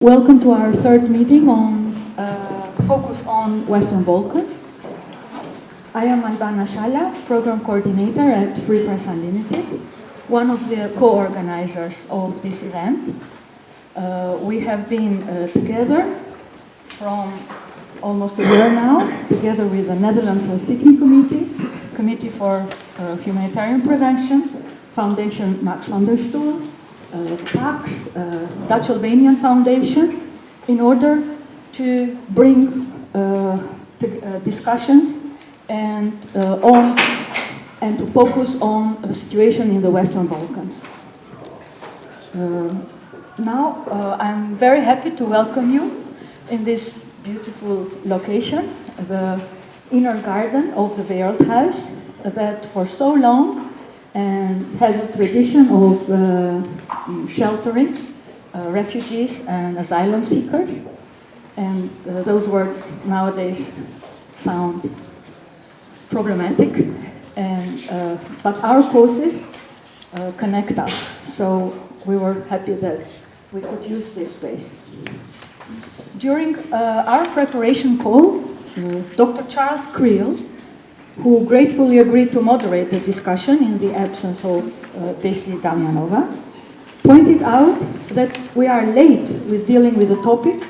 Welcome to our third meeting on focus on Western Balkans. I am Albana Shala, Program Coordinator at Free Press Unlimited, one of the co-organizers of this event. We have been together from almost a year now, together with the Netherlands Helsinki Committee, Committee for Humanitarian Prevention, Foundation Max van der Stoel, PAX, Dutch Albanian Foundation, in order to bring discussions and to focus on the situation in the Western Balkans. Now I'm very happy to welcome you in this beautiful location, the inner garden of the Wereldhuis, that for so long and has a tradition of sheltering refugees and asylum seekers. And those words nowadays sound problematic, but our causes connect us. So we were happy that we could use this space. During our preparation call, Dr. Charles Creel, who gratefully agreed to moderate the discussion in the absence of Desi Damjanova, pointed out that we are late with dealing with the topic,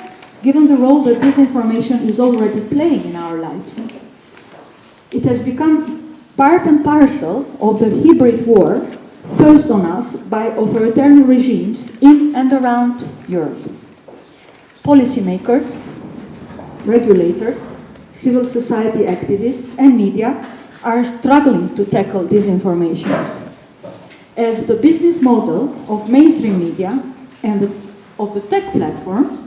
given the role that disinformation is already playing in our lives. It has become part and parcel of the hybrid war forced on us by authoritarian regimes in and around Europe. Policymakers, regulators, civil society activists and media are struggling to tackle disinformation, as the business model of mainstream media and of the tech platforms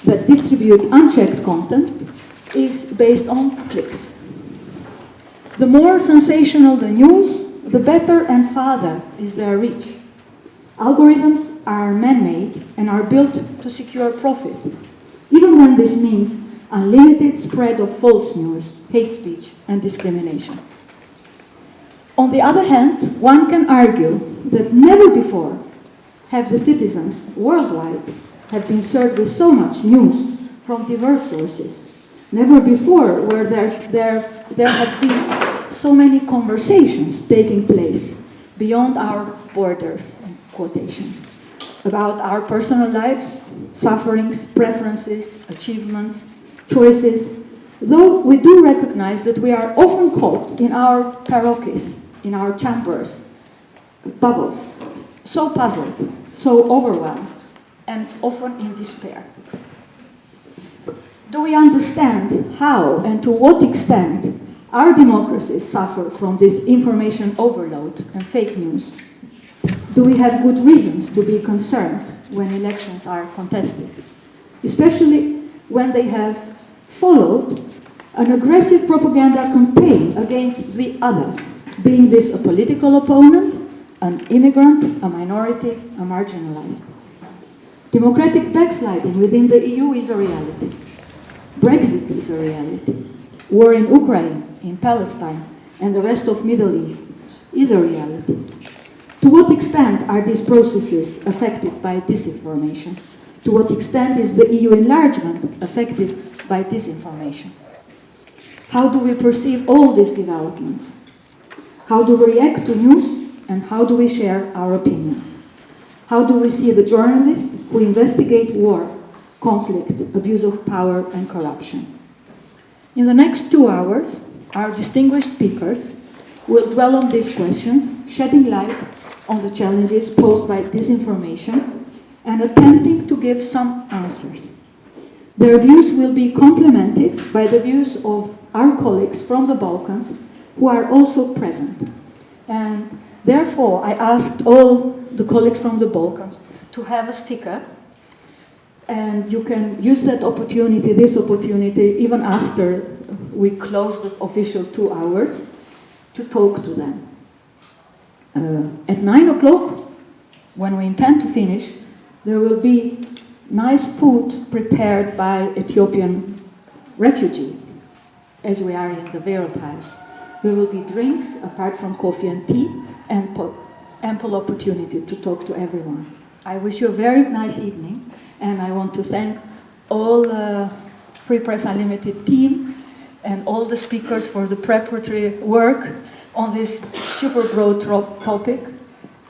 that distribute unchecked content is based on clicks. The more sensational the news, the better and farther is their reach. Algorithms are man-made and are built to secure profit, even when this means unlimited spread of false news, hate speech, and discrimination. On the other hand, one can argue that never before have the citizens worldwide have been served with so much news from diverse sources. Never before were there have been so many conversations taking place beyond our borders, in quotation, about our personal lives, sufferings, preferences, achievements, choices, though we do recognize that we are often caught in our karaokes, in our chambers, bubbles, so puzzled, so overwhelmed, and often in despair. Do we understand how and to what extent our democracies suffer from this information overload and fake news? Do we have good reasons to be concerned when elections are contested, especially when they have followed an aggressive propaganda campaign against the other, being this a political opponent, an immigrant, a minority, a marginalized? Democratic backsliding within the EU is a reality. Brexit is a reality. War in Ukraine, in Palestine, and the rest of Middle East is a reality. To what extent are these processes affected by disinformation? To what extent is the EU enlargement affected by disinformation? How do we perceive all these developments? How do we react to news, and how do we share our opinions? How do we see the journalists who investigate war, conflict, abuse of power, and corruption? In the next 2 hours, our distinguished speakers will dwell on these questions, shedding light on the challenges posed by disinformation and attempting to give some answers. Their views will be complemented by the views of our colleagues from the Balkans who are also present. And therefore, I asked all the colleagues from the Balkans to have a sticker, and you can use that opportunity, this opportunity, even after we close the official 2 hours, to talk to them. At 9 o'clock, when we intend to finish, there will be nice food prepared by Ethiopian refugees, as we are in the Wereldhuis. There will be drinks, apart from coffee and tea, and ample opportunity to talk to everyone. I wish you a very nice evening, and I want to thank all Free Press Unlimited team and all the speakers for the preparatory work on this super broad topic,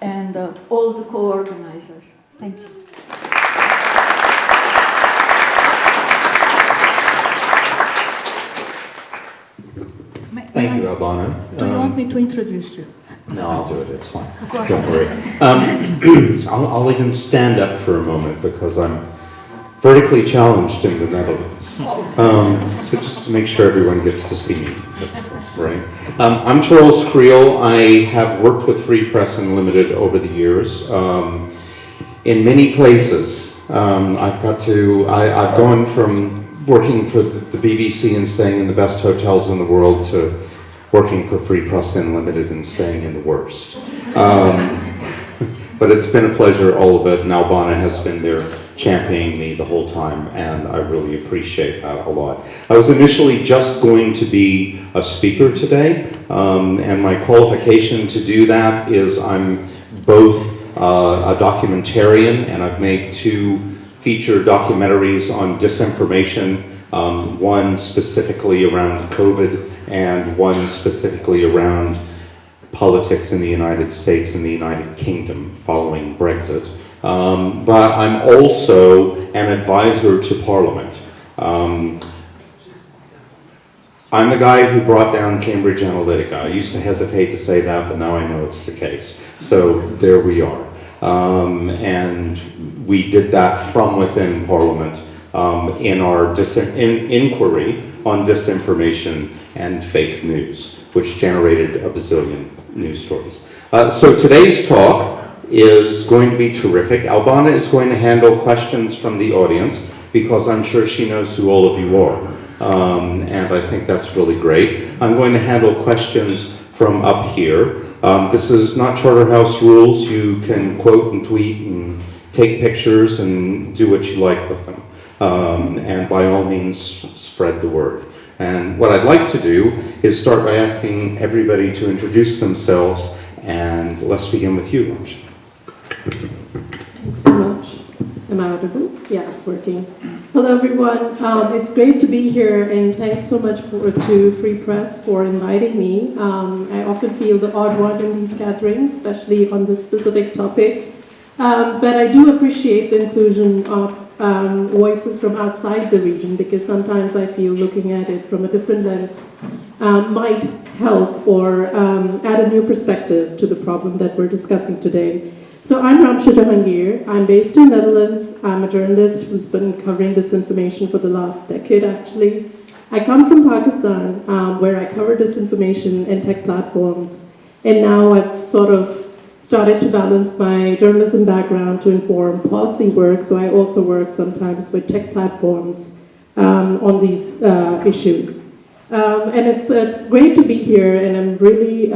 and all the co-organizers. Thank you. Thank you, Albana. Do you want me to introduce you? No, I'll do it. It's fine. Go Don't ahead. worry. So I'll even stand up for a moment because I'm vertically challenged in the Netherlands. So just to make sure everyone gets to see me. That's right. I'm Charles Creel. I have worked with Free Press Unlimited over the years in many places. I've gone from working for the BBC and staying in the best hotels in the world to working for Free Press Unlimited and staying in the worst. But it's been a pleasure, all of it, and Albana has been there championing me the whole time, and I really appreciate that a lot. I was initially just going to be a speaker today, and my qualification to do that is I'm both a documentarian, and I've made 2 feature documentaries on disinformation, one specifically around COVID and one specifically around politics in the United States and the United Kingdom following Brexit. But I'm also an advisor to Parliament. I'm the guy who brought down Cambridge Analytica. I used to hesitate to say that, but now I know it's the case. So there we are. And we did that from within Parliament in our inquiry on disinformation and fake news, which generated a bazillion news stories. So today's talk is going to be terrific. Albana is going to handle questions from the audience because I'm sure she knows who all of you are. And I think that's really great. I'm going to handle questions from up here. This is not Charterhouse rules. You can quote and tweet and take pictures and do what you like with them. And by all means, spread the word. And what I'd like to do is start by asking everybody to introduce themselves, and let's begin with you, Ramsha. Thanks so much. Am I audible? Yeah, it's working. Hello, everyone. It's great to be here, and thanks so much to Free Press for inviting me. I often feel the odd one in these gatherings, especially on this specific topic. But I do appreciate the inclusion of voices from outside the region, because sometimes I feel looking at it from a different lens might help or add a new perspective to the problem that we're discussing today. So I'm Ramsha Jahangir. I'm based in Netherlands. I'm a journalist who's been covering disinformation for the last decade, actually. I come from Pakistan, where I cover disinformation and tech platforms. And now I've sort of started to balance my journalism background to inform policy work, so I also work sometimes with tech platforms on these issues. And it's great to be here, and I'm really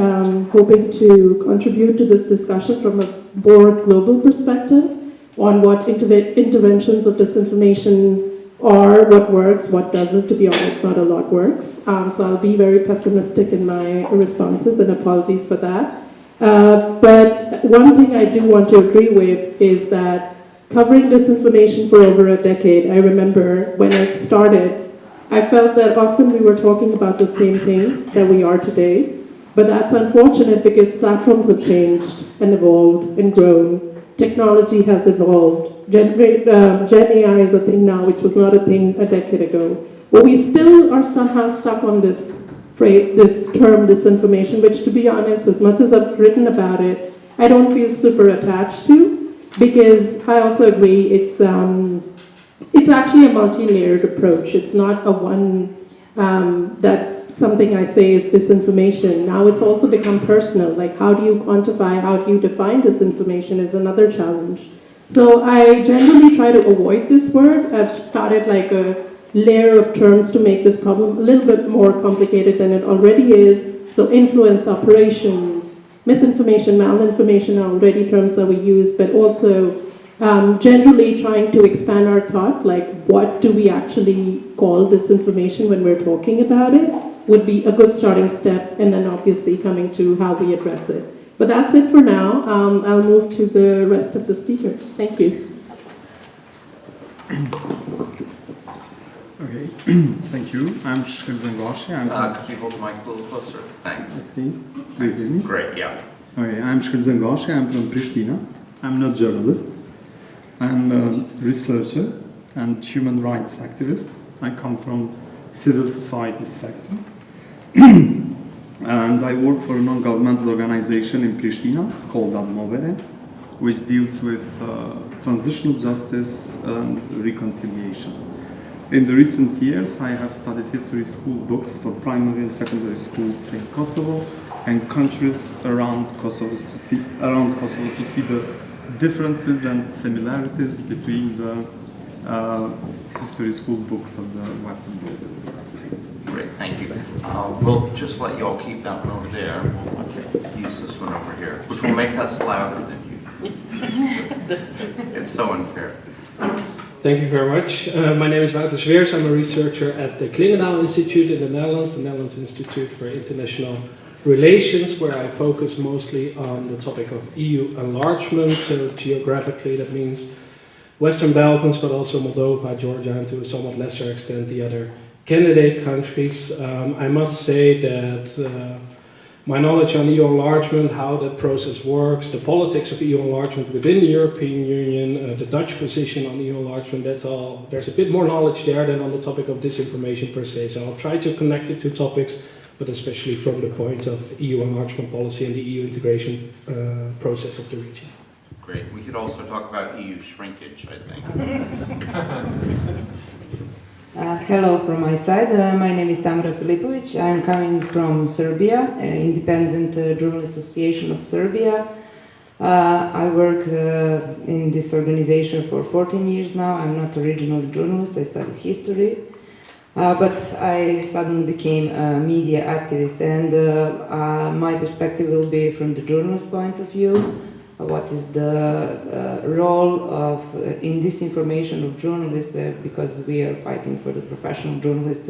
hoping to contribute to this discussion from a more global perspective on what interventions of disinformation are, what works, what doesn't. To be honest, not a lot works. So I'll be very pessimistic in my responses, and apologies for that. But one thing I do want to agree with is that covering disinformation for over a decade, I remember when I started, I felt that often we were talking about the same things that we are today, but that's unfortunate because platforms have changed and evolved and grown. Technology has evolved. Gen AI is a thing now, which was not a thing a decade ago. But we still are somehow stuck on this term disinformation, which, to be honest, as much as I've written about it, I don't feel super attached to, because I also agree it's actually a multi-layered approach. It's not a one that something I say is disinformation. Now it's also become personal. Like, how do you quantify, how do you define disinformation is another challenge. So I generally try to avoid this word. I've started like a layer of terms to make this problem a little bit more complicated than it already is. So influence, operations, misinformation, malinformation are already terms that we use, but also generally trying to expand our thought, like what do we actually call disinformation when we're talking about it, would be a good starting step, and then obviously coming to how we address it. But that's it for now. I'll move to the rest of the speakers. Thank you. Okay, thank you. I'm Shkirzen Goshi. Could you hold the mic a little closer? Thanks. Okay. Do you hear me? Great, yeah. Okay, I'm Shkirzen Goshi. I'm from Pristina. I'm not a journalist. I'm a researcher and human rights activist. I come from civil society sector. And I work for a non-governmental organization in Pristina called Admovere, which deals with transitional justice and reconciliation. In the recent years, I have studied history school books for primary and secondary schools in Kosovo and countries around Kosovo to see the differences and similarities between the history school books of the Western Balkans. Great, thank you. We'll just let you all keep that one over there. We'll use this one over here, which will make us louder than you. It's so unfair. Thank you very much. My name is Wouter Zweers. I'm a researcher at the Klingendaal Institute in the Netherlands Institute for International Relations, where I focus mostly on the topic of EU enlargement. So geographically, that means Western Balkans, but also Moldova, Georgia, and to a somewhat lesser extent the other candidate countries. I must say that my knowledge on EU enlargement, how that process works, the politics of EU enlargement within the European Union, the Dutch position on EU enlargement, that's all. There's a bit more knowledge there than on the topic of disinformation per se. So I'll try to connect the two topics, but especially from the point of EU enlargement policy and the EU integration process of the region. Great. We could also talk about EU shrinkage, I think. Hello from my side. My name is Tamara Filipovic. I'm coming from Serbia, Independent Journalist Association of Serbia. I work in this organization for 14 years now. I'm not a regional journalist. I studied history. But I suddenly became a media activist, and my perspective will be from the journalist point of view. What is the role of in disinformation of journalists, because we are fighting for the professional journalist,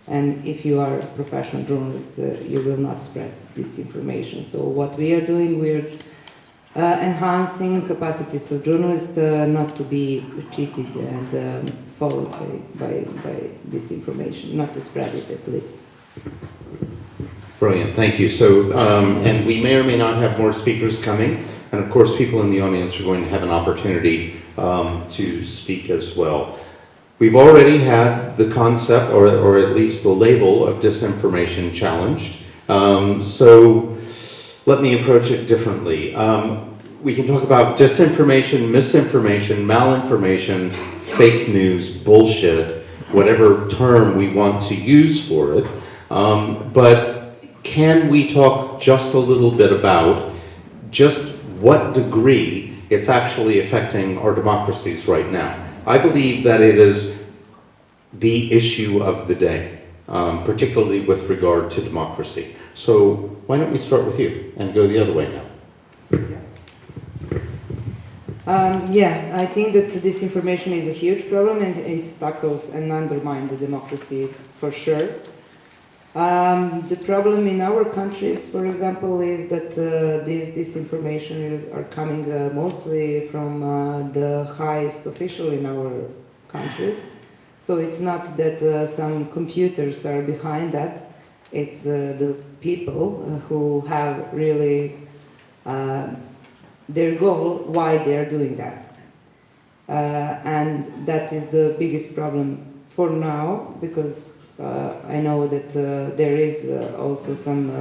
and if you are a professional journalist, you will not spread disinformation. So what we are doing, we're enhancing capacities of journalists not to be cheated and followed by disinformation, not to spread it at least. Brilliant, thank you. So, and we may or may not have more speakers coming. And of course, people in the audience are going to have an opportunity to speak as well. We've already had the concept, or at least the label of disinformation challenged. So let me approach it differently. We can talk about disinformation, misinformation, malinformation, fake news, bullshit, whatever term we want to use for it. But can we talk just a little bit about just what degree it's actually affecting our democracies right now? I believe that it is the issue of the day, particularly with regard to democracy. So why don't we start with you and go the other way now? Yeah, I think that disinformation is a huge problem, and it tackles and undermines the democracy for sure. The problem in our countries, for example, is that this disinformation are coming mostly from the highest official in our countries. So it's not that some computers are behind that, it's the people who have really their goal why they are doing that. And that is the biggest problem for now, because I know that there is also some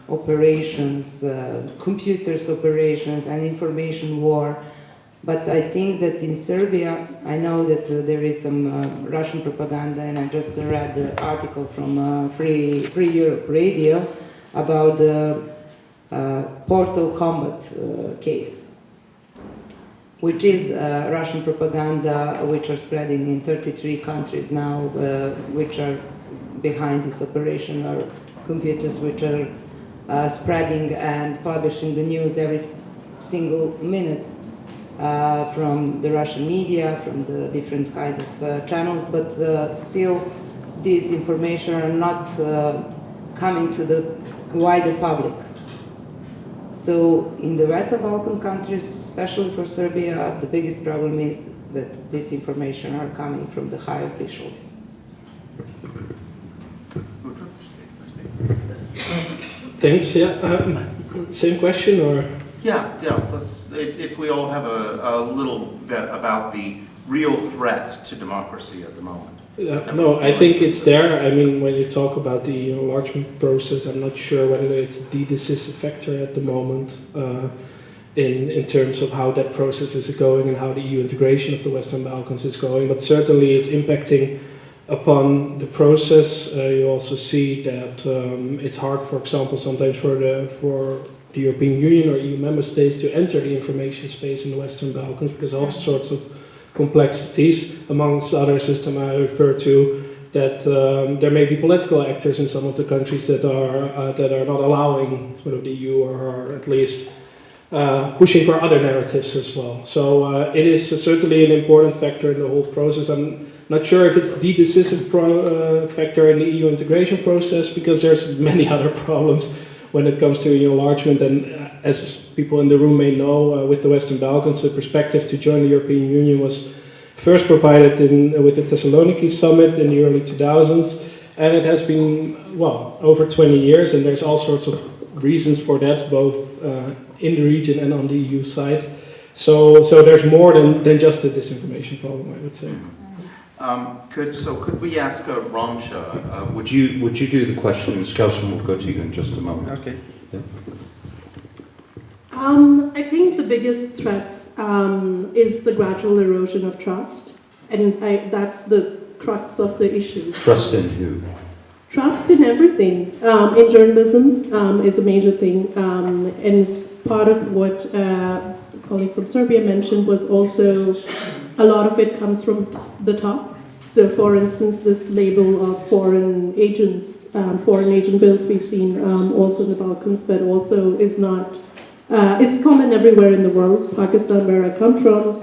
operations, computers operations and information war. But I think that in Serbia, I know that there is some Russian propaganda, and I just read the article from Free Europe Radio about the Portal Combat case, which is Russian propaganda which are spreading in 33 countries now, which are behind this operation, are computers which are spreading and publishing the news every single minute from the Russian media, from the different kinds of channels, but still these information are not coming to the wider public. So in the Western Balkan countries, especially for Serbia, the biggest problem is that this information are coming from the high officials. Thanks. Yeah. Same question, or? Yeah. If we all have a little bit about the real threat to democracy at the moment. No, I think it's there. I mean, when you talk about the enlargement process, I'm not sure whether it's the decisive factor at the moment in terms of how that process is going and how the EU integration of the Western Balkans is going. But certainly it's impacting upon the process. You also see that it's hard, for example, sometimes for the European Union or EU member states to enter the information space in the Western Balkans because of all sorts of complexities, amongst other systems I refer to, that there may be political actors in some of the countries that are not allowing sort of the EU or are at least pushing for other narratives as well. So it is certainly an important factor in the whole process. I'm not sure if it's the decisive factor in the EU integration process because there's many other problems when it comes to enlargement, and as people in the room may know, with the Western Balkans, the perspective to join the European Union was first provided with the Thessaloniki summit in the early 2000s, and it has been, well, over 20 years, and there's all sorts of reasons for that, both in the region and on the EU side. So there's more than just a disinformation problem, I would say. Could we ask Ramsha, Would you do the questions? Kelson will go to you in just a moment. Okay. Yeah. I think the biggest threats is the gradual erosion of trust, and that's the crux of the issue. Trust in who? Trust in everything. In journalism is a major thing, and part of what a colleague from Serbia mentioned was also a lot of it comes from the top. So, for instance, this label of foreign agents, foreign agent bills we've seen also in the Balkans, but also is not. It's common everywhere in the world. Pakistan, where I come from,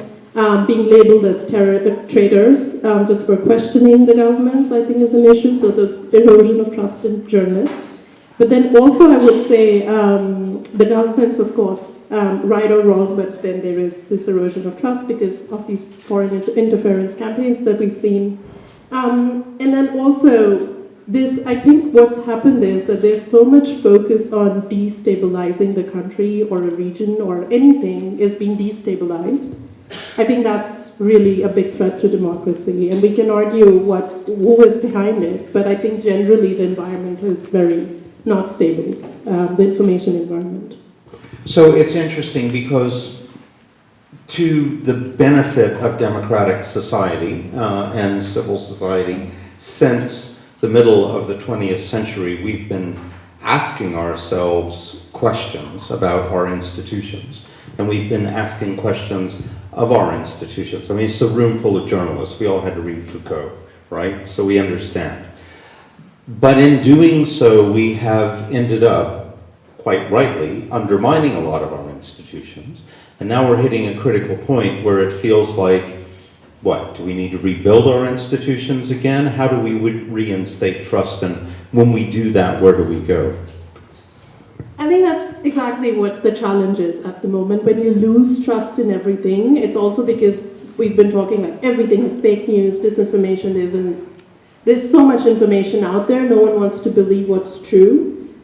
being labeled as traitors just for questioning the governments, I think, is an issue. So the erosion of trust in journalists. But then also, I would say the governments, of course, right or wrong, but then there is this erosion of trust because of these foreign interference campaigns that we've seen. And then also, I think what's happened is that there's so much focus on destabilizing the country or a region or anything is being destabilized. I think that's really a big threat to democracy, and we can argue who is behind it, but I think generally the environment is very not stable, the information environment. So it's interesting because to the benefit of democratic society and civil society, since the middle of the 20th century, we've been asking ourselves questions about our institutions, and we've been asking questions of our institutions. I mean, it's a room full of journalists. We all had to read Foucault, right? So we understand. But in doing so, we have ended up, quite rightly, undermining a lot of our institutions. And now we're hitting a critical point where it feels like, what, do we need to rebuild our institutions again? How do we reinstate trust? And when we do that, where do we go? I think that's exactly what the challenge is at the moment. When you lose trust in everything, it's also because we've been talking like everything is fake news, disinformation, there's so much information out there, no one wants to believe what's true.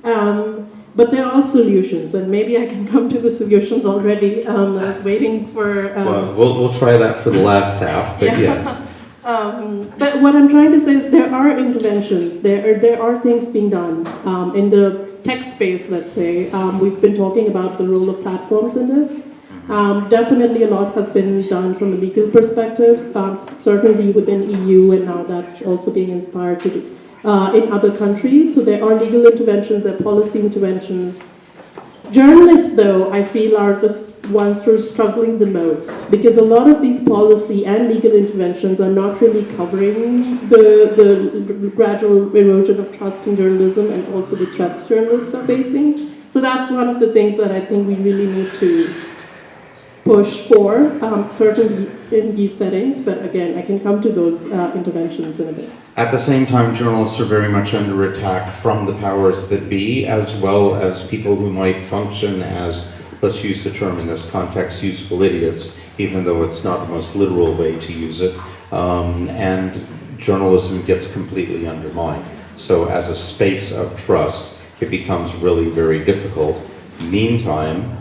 But there are solutions, and maybe I can come to the solutions already. I was waiting for... well, we'll try that for the last half, but yeah. yes. But what I'm trying to say is there are interventions, there are things being done. In the tech space, let's say, we've been talking about the role of platforms in this. Definitely a lot has been done from a legal perspective, certainly within EU, and now that's also being inspired to do in other countries. So there are legal interventions, there are policy interventions. Journalists, though, I feel are the ones who are struggling the most, because a lot of these policy and legal interventions are not really covering the gradual erosion of trust in journalism and also the threats journalists are facing. So that's one of the things that I think we really need to push for, certainly in these settings, but again, I can come to those interventions in a bit. At the same time, journalists are very much under attack from the powers that be, as well as people who might function as let's use the term in this context, useful idiots, even though it's not the most literal way to use it, and journalism gets completely undermined. So as a space of trust, it becomes really very difficult. Meantime,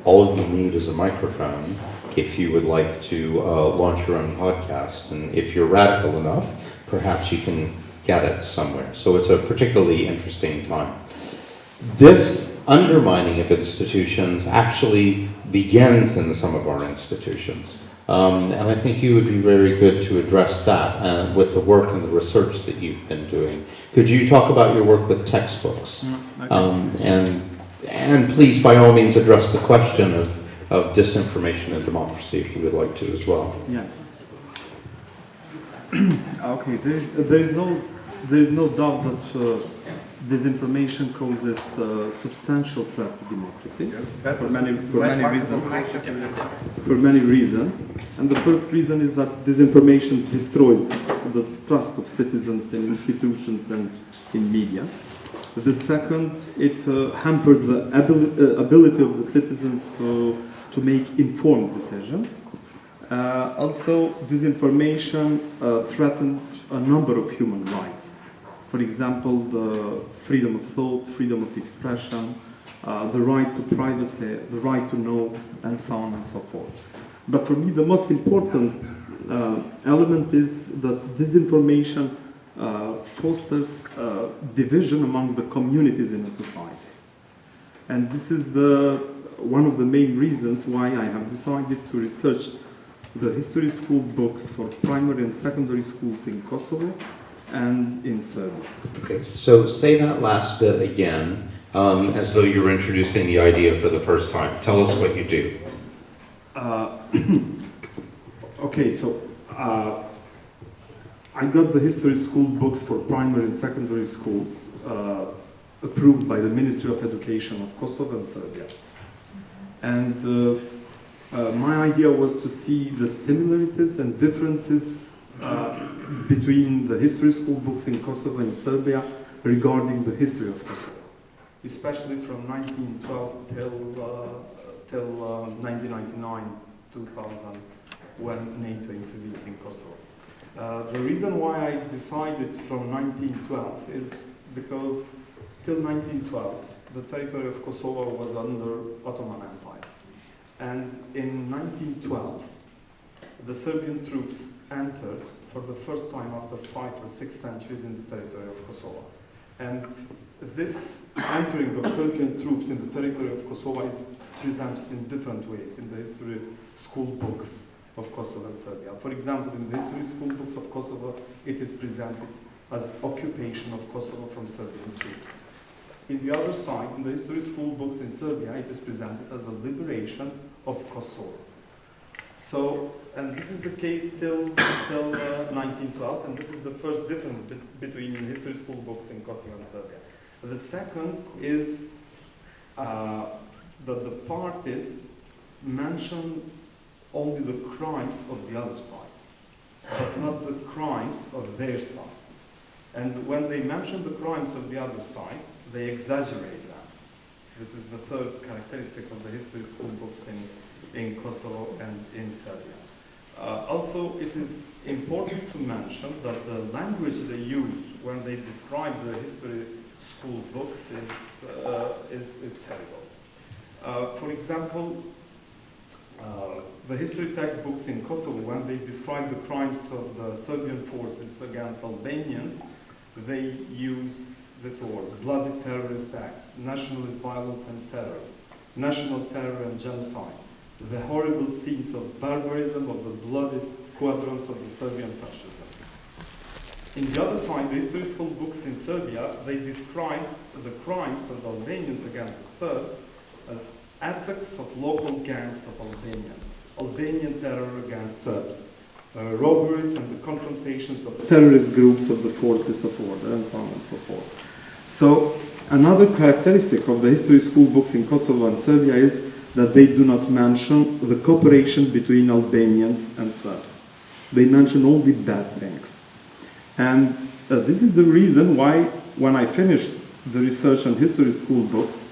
all you need is a microphone if you would like to launch your own podcast. And if you're radical enough, perhaps you can get it somewhere. So it's a particularly interesting time. This undermining of institutions actually begins in some of our institutions. And I think you would be very good to address that with the work and the research that you've been doing. Could you talk about your work with textbooks? Okay. And please, by all means, address the question of disinformation and democracy, if you would like to as well. Yeah. Okay, there is no doubt that disinformation causes substantial threat to democracy for many reasons. And the first reason is that disinformation destroys the trust of citizens in institutions and in media. The second, it hampers the ability of the citizens to make informed decisions. Also, disinformation threatens a number of human rights. For example, the freedom of thought, freedom of expression, the right to privacy, the right to know, and so on and so forth. But for me, the most important element is that disinformation fosters division among the communities in a society. And this is one of the main reasons why I have decided to research the history school books for primary and secondary schools in Kosovo and in Serbia. Okay, so say that last bit again, as though you were introducing the idea for the first time. Tell us what you do. Okay, so I got the history school books for primary and secondary schools approved by the Ministry of Education of Kosovo and Serbia. And my idea was to see the similarities and differences between the history school books in Kosovo and Serbia regarding the history of Kosovo, especially from 1912 till 1999, 2000, when NATO intervened in Kosovo. The reason why I decided from 1912 is because till 1912, the territory of Kosovo was under Ottoman Empire. And in 1912, the Serbian troops entered for the first time after 5 or 6 centuries in the territory of Kosovo. And this entering of Serbian troops in the territory of Kosovo is presented in different ways in the history school books of Kosovo and Serbia. For example, in the history school books of Kosovo, it is presented as occupation of Kosovo from Serbian troops. In the other side, in the history school books in Serbia, it is presented as a liberation of Kosovo. So, and this is the case till 1912, and this is the first difference between history school books in Kosovo and Serbia. The second is that the parties mention only the crimes of the other side, but not the crimes of their side. And when they mention the crimes of the other side, they exaggerate them. This is the third characteristic of the history school books in Kosovo and in Serbia. Also, it is important to mention that the language they use when they describe the history school books is terrible. For example, the history textbooks in Kosovo, when they describe the crimes of the Serbian forces against Albanians, they use these words: bloody terrorist acts, nationalist violence and terror, national terror and genocide, the horrible scenes of barbarism of the bloody squadrons of the Serbian fascism. In the other side, the history school books in Serbia, they describe the crimes of the Albanians against the Serbs as attacks of local gangs of Albanians, Albanian terror against Serbs, robberies and the confrontations of terrorist groups of the forces of order, and so on and so forth. So another characteristic of the history school books in Kosovo and Serbia is that they do not mention the cooperation between Albanians and Serbs. They mention only bad things. And this is the reason why, when I finished the research on history school books,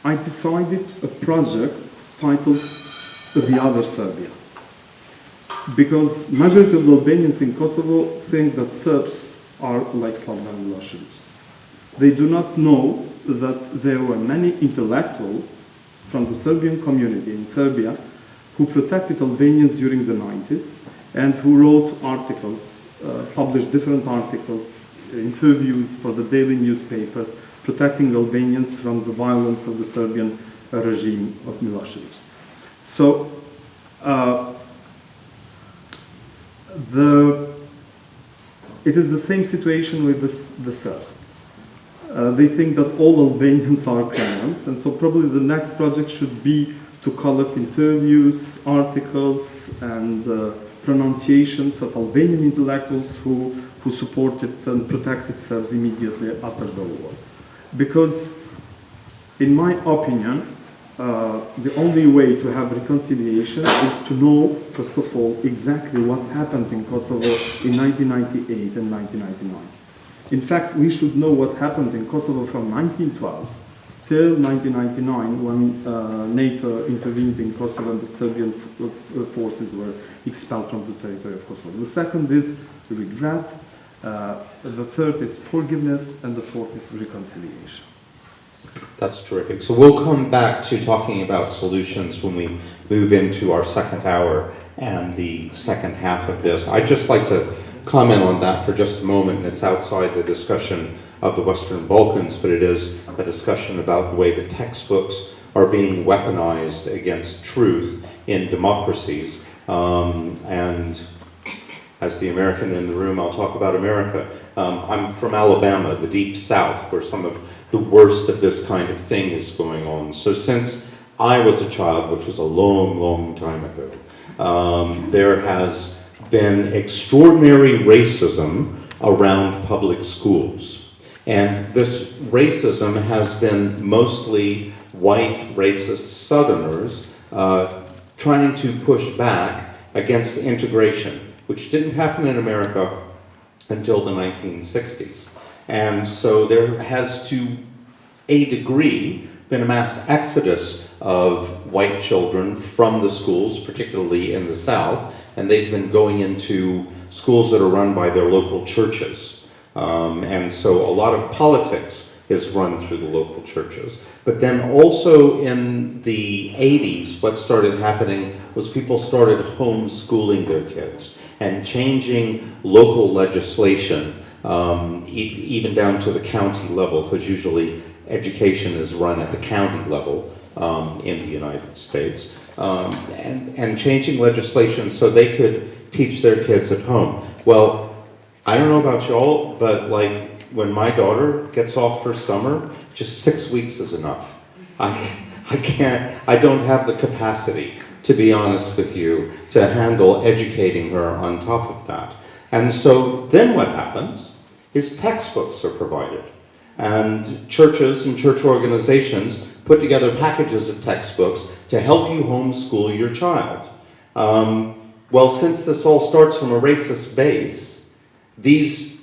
I decided a project titled The Other Serbia. Because majority of the Albanians in Kosovo think that Serbs are like Slobodan Milosevic. They do not know that there were many intellectuals from the Serbian community in Serbia who protected Albanians during the 90s and who wrote articles, published different articles, interviews for the daily newspapers, protecting Albanians from the violence of the Serbian regime of Milosevic. So, it is the same situation with the Serbs. They think that all Albanians are criminals, and so probably the next project should be to collect interviews, articles, and pronunciations of Albanian intellectuals who supported and protected Serbs immediately after the war. Because, in my opinion, the only way to have reconciliation is to know, first of all, exactly what happened in Kosovo in 1998 and 1999. In fact, we should know what happened in Kosovo from 1912 till 1999, when NATO intervened in Kosovo and the Serbian forces were expelled from the territory of Kosovo. The second is regret, the third is forgiveness, and the fourth is reconciliation. That's terrific. So we'll come back to talking about solutions when we move into our second hour and the second half of this. I'd just like to comment on that for just a moment. It's outside the discussion of the Western Balkans, but it is a discussion about the way that textbooks are being weaponized against truth in democracies. And as the American in the room, I'll talk about America. I'm from Alabama, the deep South, where some of the worst of this kind of thing is going on. So since I was a child, which was a long, long time ago, there has been extraordinary racism around public schools. And this racism has been mostly white, racist Southerners trying to push back against integration, which didn't happen in America until the 1960s. And so there has, to a degree, been a mass exodus of white children from the schools, particularly in the South, and they've been going into schools that are run by their local churches. And so a lot of politics is run through the local churches. But then also in the 80s, what started happening was people started homeschooling their kids and changing local legislation, even down to the county level, because usually education is run at the county level in the United States, and changing legislation so they could teach their kids at home. Well, I don't know about y'all, but like when my daughter gets off for summer, just 6 weeks is enough. I don't have the capacity, to be honest with you, to handle educating her on top of that. And so then what happens is textbooks are provided. And churches and church organizations put together packages of textbooks to help you homeschool your child. Well, since this all starts from a racist base, these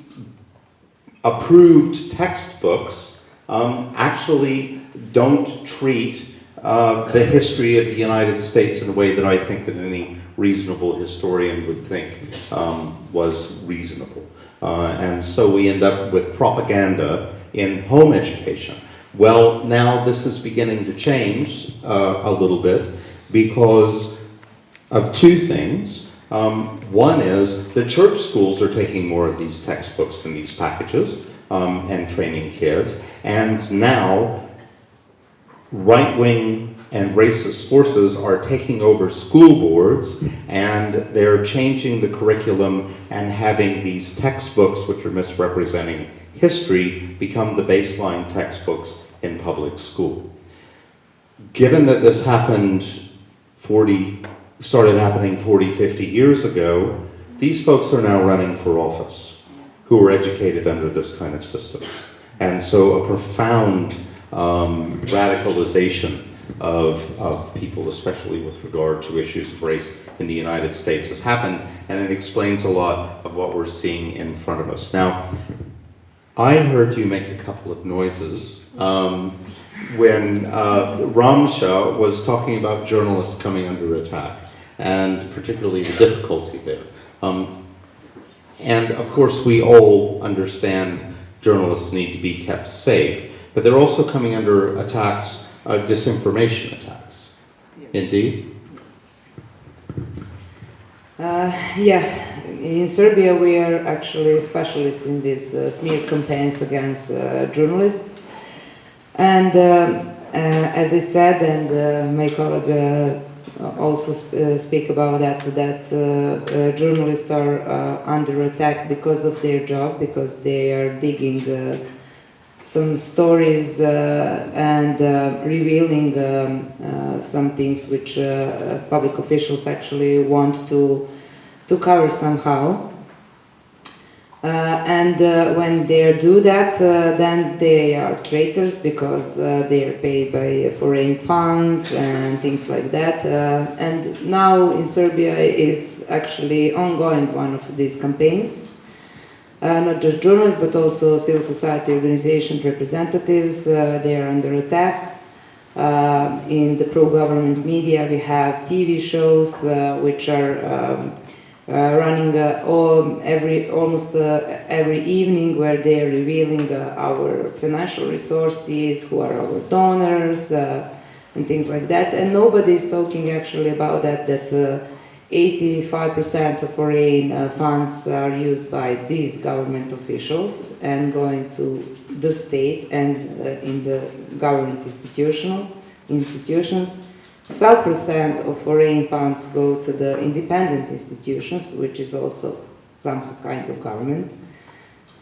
approved textbooks actually don't treat the history of the United States in a way that I think that any reasonable historian would think was reasonable. And so we end up with propaganda in home education. Well, now this is beginning to change a little bit because of two things. One is the church schools are taking more of these textbooks and these packages and training kids. And now right-wing and racist forces are taking over school boards, and they're changing the curriculum and having these textbooks, which are misrepresenting history, become the baseline textbooks in public school. Given that this started happening 40, 50 years ago, these folks are now running for office who were educated under this kind of system. And so a profound radicalization of people, especially with regard to issues of race in the United States, has happened, and it explains a lot of what we're seeing in front of us. Now, I heard you make a couple of noises. when Ramsha was talking about journalists coming under attack, and particularly the difficulty there. And of course, we all understand journalists need to be kept safe, but they're also coming under attacks, disinformation attacks. Indeed? Yeah, in Serbia we are actually specialists in these smear campaigns against journalists. And as I said, and my colleague also speak about that journalists are under attack because of their job, because they are digging some stories and revealing some things which public officials actually want to cover somehow. And when they do that, then they are traitors because they are paid by foreign funds and things like that. And now in Serbia is actually ongoing one of these campaigns. Not just journalists, but also civil society organization representatives, they are under attack. In the pro-government media, we have TV shows which are running almost every evening, where they are revealing our financial resources, who are our donors, and things like that. And nobody is talking actually about that 85% of foreign funds are used by these government officials and going to the state and in the government institutions. 12% of foreign funds go to the independent institutions, which is also some kind of government.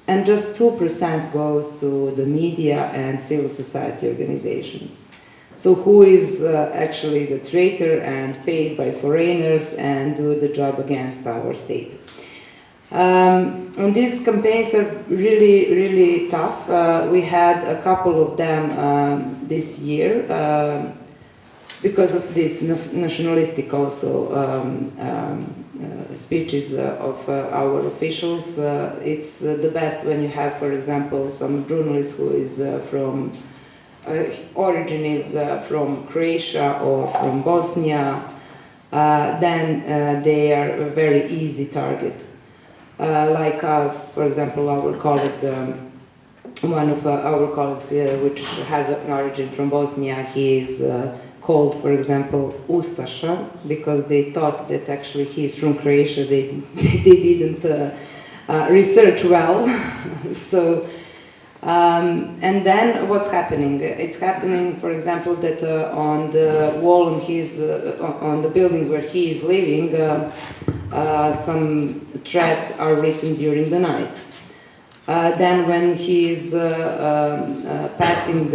And just 2% goes to the media and civil society organizations. So who is actually the traitor and paid by foreigners and do the job against our state? And these campaigns are really, really tough. We had a couple of them this year because of this nationalistic also speeches of our officials. It's the best when you have, for example, some journalist who is from origin is from Croatia or from Bosnia, then they are a very easy target. Like, for example, our colleague, one of our colleagues which has an origin from Bosnia, he is called, for example, Ustasha, because they thought that actually he's from Croatia. They didn't research well. So. And then what's happening? It's happening, for example, that on the wall on the building where he is living, some threats are written during the night. Then when he is passing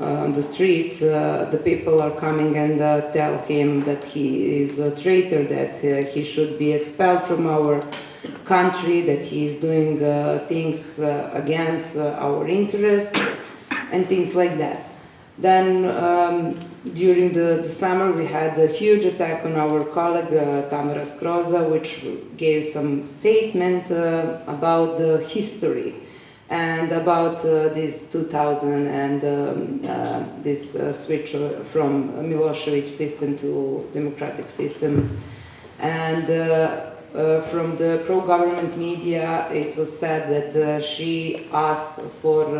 on the street, the people are coming and tell him that he is a traitor, that he should be expelled from our country, that he is doing things against our interests and things like that. Then during the summer we had a huge attack on our colleague Tamara Skroza, which gave some statement about the history and about this 2000 and this switch from Milosevic system to democratic system. And from the pro-government media, it was said that she asked for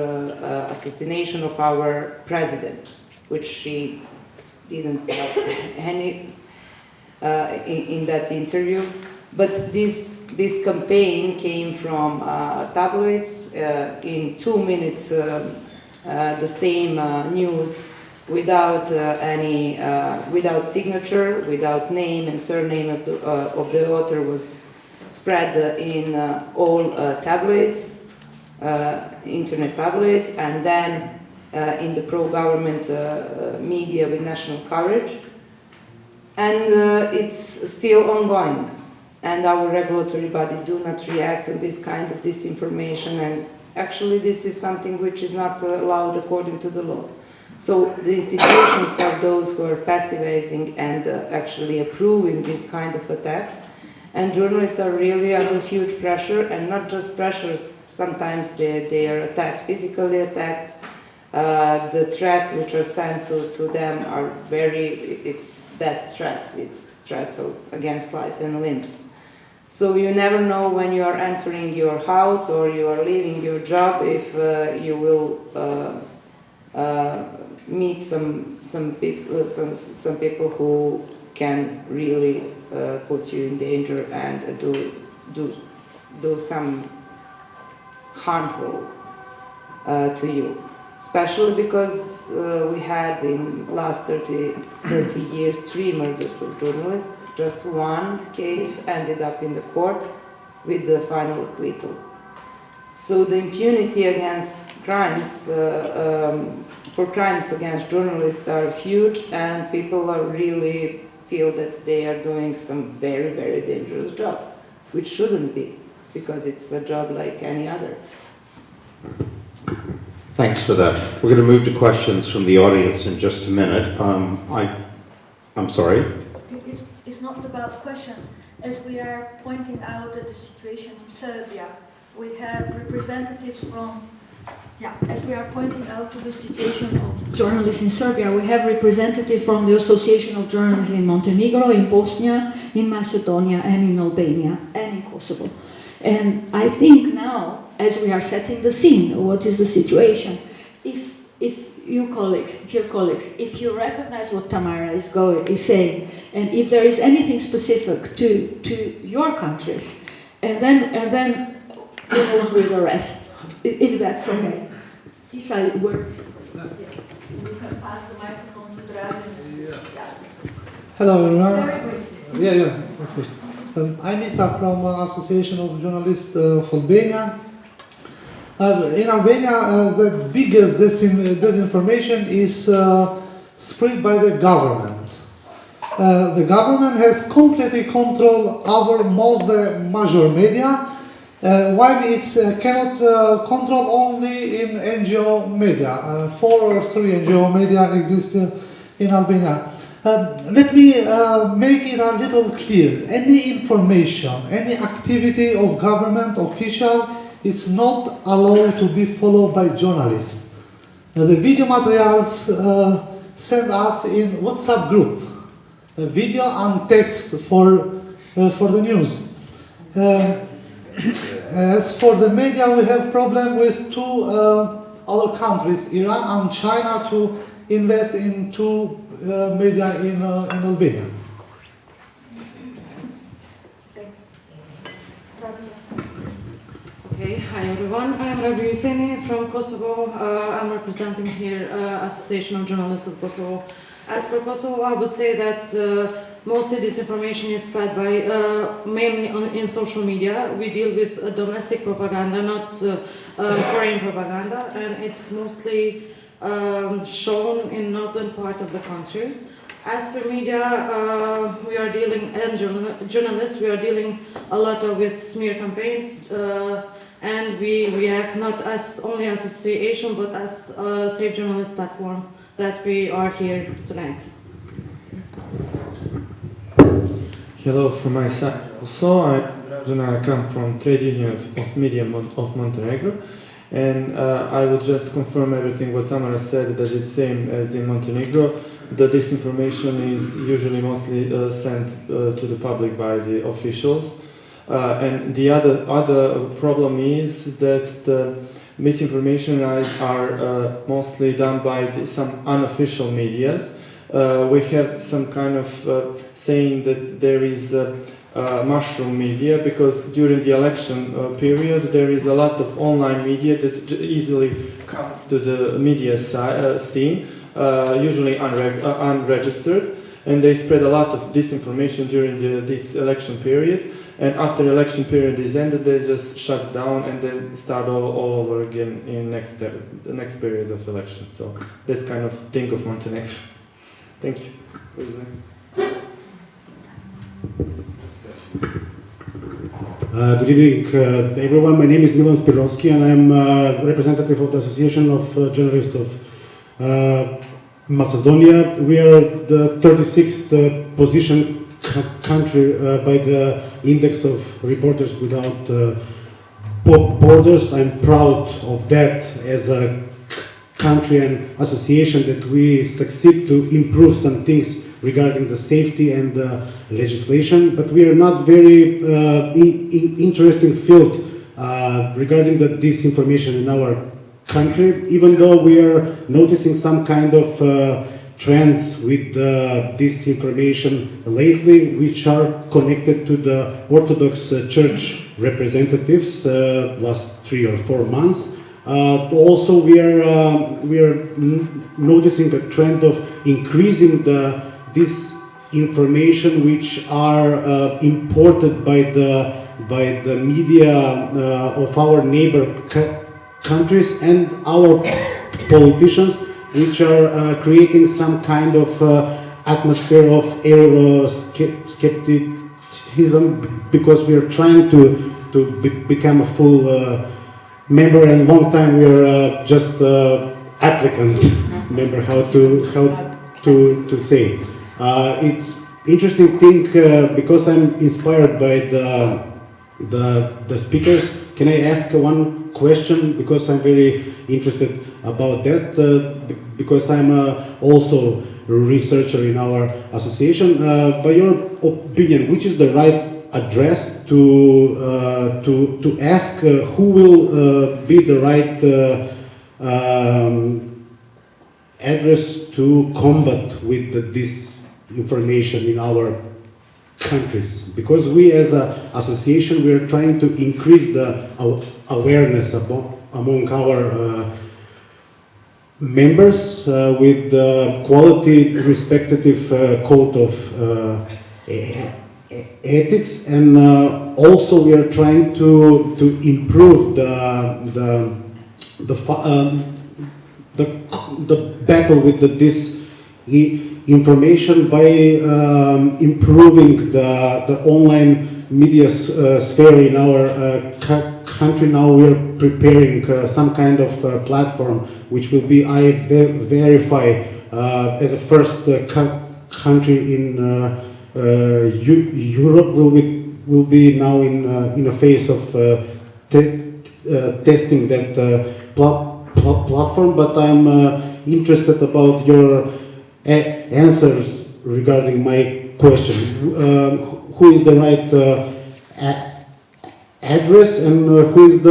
assassination of our president, which she didn't have any in that interview. But this campaign came from tabloids in 2 minutes, the same news, without without signature, without name and surname of the author, was spread in all tabloids, internet tabloids, and then in the pro-government media with national coverage. And it's still ongoing. And our regulatory bodies do not react to this kind of disinformation. And actually this is something which is not allowed according to the law. So the institutions are those who are passivizing and actually approving these kind of attacks. And journalists are really under huge pressure, and not just pressures. Sometimes they are attacked, physically attacked, The threats which are sent to them are it's death threats, it's threats against life and limbs. So you never know when you are entering your house or you are leaving your job if you will meet some people who can really put you in danger and do some harmful to you. Especially because we had in last 30 years 3 murders of journalists. Just one case ended up in the court with the final acquittal. So the impunity against crimes, for crimes against journalists are huge, and people are really feel that they are doing some very, very dangerous job, which shouldn't be, because it's a job like any other. Thanks for that. We're going to move to questions from the audience in just a minute. I'm sorry. It's not about questions. As we are pointing out the situation in Serbia, we have representatives from, as we are pointing out to the situation of journalists in Serbia, we have representatives from the Association of Journalists in Montenegro, in Bosnia, in Macedonia, and in Albania, and in Kosovo. And I think now, as we are setting the scene, what is the situation? If you colleagues, dear colleagues, if you recognize what Tamara is saying, and if there is anything specific to your countries, and then we move with the rest, if that's okay. Isa, you can pass the microphone to Dragan. Hello everyone. Very briefly. Of course. I'm Isa from Association of Journalists of Albania. In Albania, the biggest disinformation is spread by the government. The government has completely control over most the major media, while it cannot control only in NGO media. 4 or 3 NGO media exist in Albania. Let me make it a little clear. Any information, any activity of government official is not allowed to be followed by journalists. The video materials sent us in WhatsApp group, video and text for the news. As for the media, we have problem with 2 other countries, Iran and China, to invest into media in Albania. Thanks. Okay, hi everyone. I'm Rabi Husseini from Kosovo. I'm representing here Association of Journalists of Kosovo. As for Kosovo, I would say that mostly this information is spread by mainly in social media. We deal with domestic propaganda, not foreign propaganda, and it's mostly shown in northern part of the country. As for media, we are dealing, and journalists, we are dealing a lot with smear campaigns, and we react not as only association, but as a Safe Journalist platform that we are here tonight. Hello from my side. Also, I come from Trade Union of Media of Montenegro, and I will just confirm everything what Tamara said, that it's same as in Montenegro. The disinformation is usually mostly sent to the public by the officials. And the other problem is that the misinformation are mostly done by some unofficial medias. We have some kind of saying that there is mushroom media, because during the election period there is a lot of online media that easily come to the media scene, usually unregistered, and they spread a lot of disinformation during this election period. And after the election period is ended, they just shut down and then start all over again in the next period of election. So that's kind of thing of Montenegro. Thank you. Good evening, everyone. My name is Milan Spirovski, and I'm representative of the Association of Journalists of Macedonia. We are the 36th position country by the index of Reporters Without Borders. I'm proud of that as a country and association that we succeed to improve some things regarding the safety and legislation, but we are not very interesting field regarding the disinformation in our country, even though we are noticing some kind of trends with disinformation lately, which are connected to the Orthodox Church representatives last 3 or 4 months. Also, we are noticing a trend of increasing this information which are imported by the media of our neighbor countries and our politicians, which are creating some kind of atmosphere of Euroscepticism, because we are trying to become a full member, and long time we are just applicant member. How to say? It's interesting thing because I'm inspired by the speakers. Can I ask one question, because I'm very interested about that, because I'm also a researcher in our association. By your opinion, which is the right address to ask who will be the right address to combat with this information in our countries? Because we as an association, we are trying to increase the awareness among our members with the quality respective code of ethics, and also we are trying to improve the battle with this information by improving the online media sphere in our country. Now we are preparing some kind of platform which will be verify as a first country in Europe. Will be now in a phase of testing that platform. But I'm interested about your answers regarding my question. Who is the right address, and who is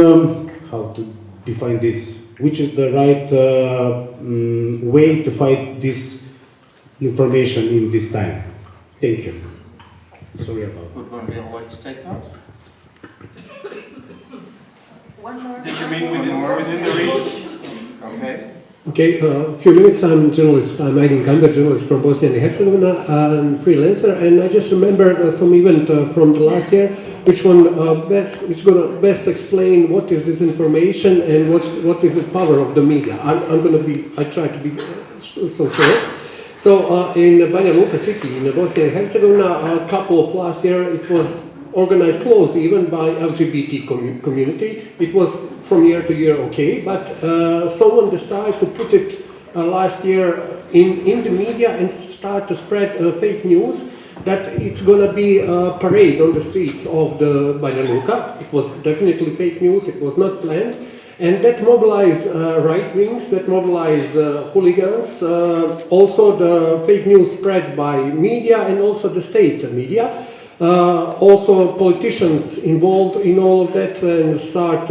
how to define this? Which is the right way to fight this information in this time? Thank you. Sorry about that. Would one be like to take that? Did you mean within the reach? Okay. Okay, a few minutes. I'm a journalist. I'm Aydin Kamber, journalist from Bosnia and Herzegovina, and freelancer. And I just remember some event from the last year, which gonna best explain what is disinformation and what is the power of the media. I try to be so short. So in Banja Luka city in Bosnia and Herzegovina, a couple of last year, it was organized close even by LGBT community. It was from year to year okay, but someone decided to put it last year in the media and start to spread fake news that it's gonna be a parade on the streets of the Banja Luka. It was definitely fake news, it was not planned. And that mobilized right wings, that mobilized hooligans, also the fake news spread by media and also the state media. Also politicians involved in all of that and start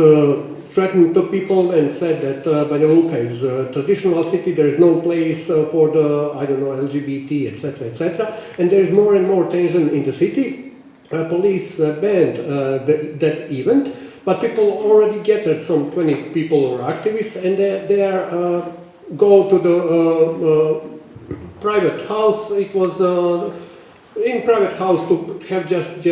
threatening to people and said that Banja Luka is a traditional city, there is no place for the, LGBT, etc., etc. And there is more and more tension in the city. Police banned that event, but people already gathered some 20 people or activists, and they go to the private house. It was in private house to have just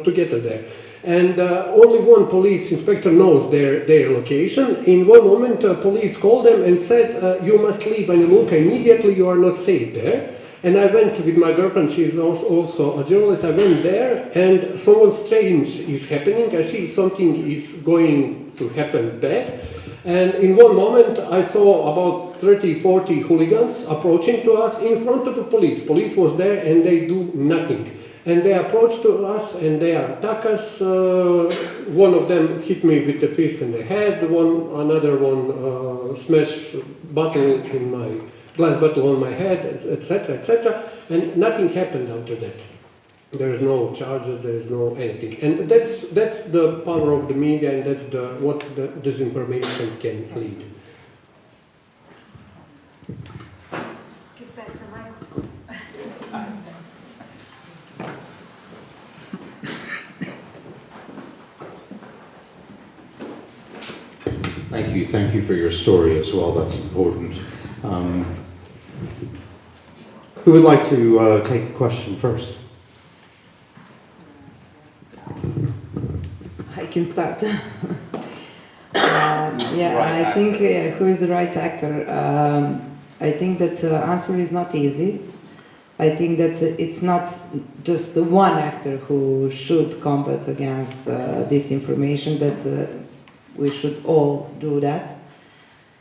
together there. And only one police inspector knows their location. In one moment, police called them and said, you must leave Banja Luka immediately, you are not safe there. And I went with my girlfriend, she is also a journalist. I went there and something strange is happening. I see something is going to happen bad. And in one moment I saw about 30, 40 hooligans approaching to us in front of the police. Police was there and they do nothing. And they approached to us and they attack us. One of them hit me with a fist in the head. Another one smashed bottle in my glass bottle on my head, etc., etc. And nothing happened after that. There is no charges. There is no anything. And that's the power of the media, and that's what the disinformation can lead. Give back the microphone. Thank you for your story as well, that's important. Who would like to take the question first? I can start. I think who is the right actor? I think that the answer is not easy. I think that it's not just the one actor who should combat against disinformation, that we should all do that.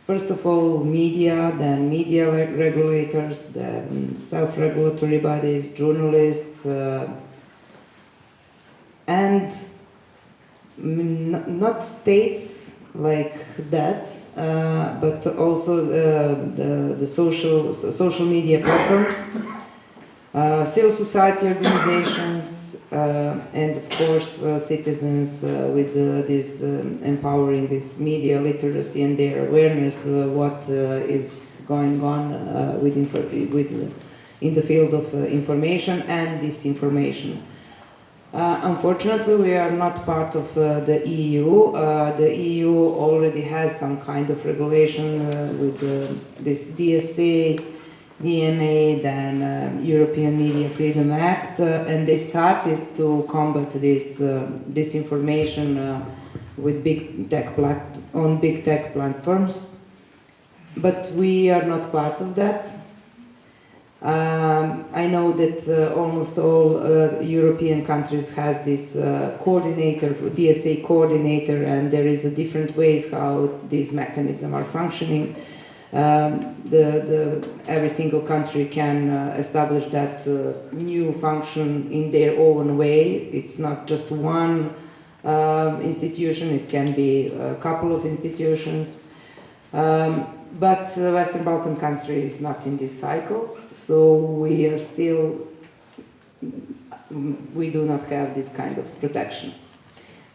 First of all, media, then media regulators, then self-regulatory bodies, journalists, and not states like that, but also the social media platforms, civil society organizations, and of course citizens with this empowering this media literacy and their awareness what is going on in the field of information and disinformation. Unfortunately, we are not part of the EU. The EU already has some kind of regulation with this DSA, DMA, then European Media Freedom Act, and they started to combat this disinformation with big tech platforms. But we are not part of that. I know that almost all European countries has this coordinator, DSA coordinator, and there is a different ways how these mechanisms are functioning. Every single country can establish that new function in their own way. It's not just one institution, it can be a couple of institutions. But the Western Balkan country is not in this cycle, so we are still, we do not have this kind of protection.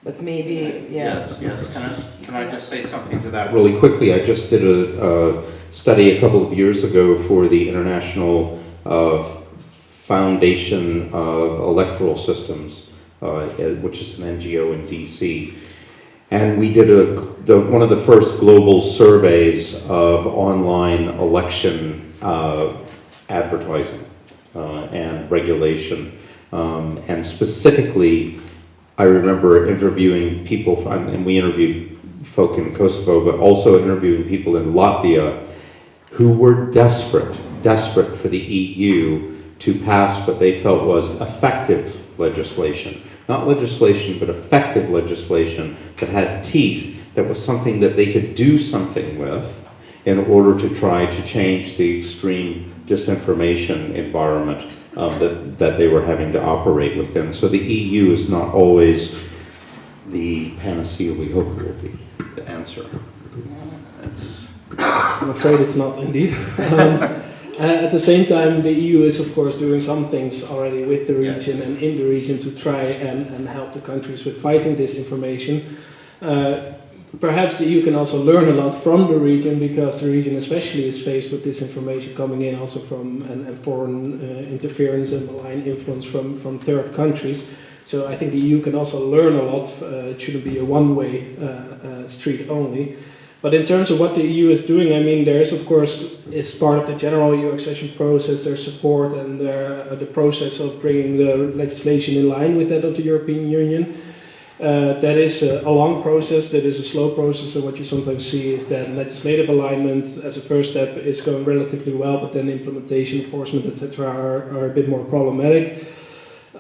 But maybe, yeah. Yes. Can I just say something to that really quickly? I just did a study a couple of years ago for the International Foundation of Electoral Systems, which is an NGO in DC. And we did one of the first global surveys of online election advertising and regulation. And specifically, I remember interviewing people, and we interviewed folk in Kosovo, but also interviewing people in Latvia who were desperate for the EU to pass what they felt was effective legislation. Not legislation, but effective legislation that had teeth, that was something that they could do something with in order to try to change the extreme disinformation environment that they were having to operate within. So the EU is not always the panacea we hope it will be, the answer. I'm afraid it's not indeed. At the same time, the EU is of course doing some things already with the region and in the region to try and help the countries with fighting disinformation. Perhaps the EU can also learn a lot from the region, because the region especially is faced with disinformation coming in also from and foreign interference and malign influence from third countries. So I think the EU can also learn a lot. It shouldn't be a one-way street only. But in terms of what the EU is doing, I mean, there is of course, as part of the general EU accession process, there's support and the process of bringing the legislation in line with that of the European Union. That is a long process, that is a slow process, and what you sometimes see is that legislative alignment as a first step is going relatively well, but then implementation, enforcement, etc. are a bit more problematic.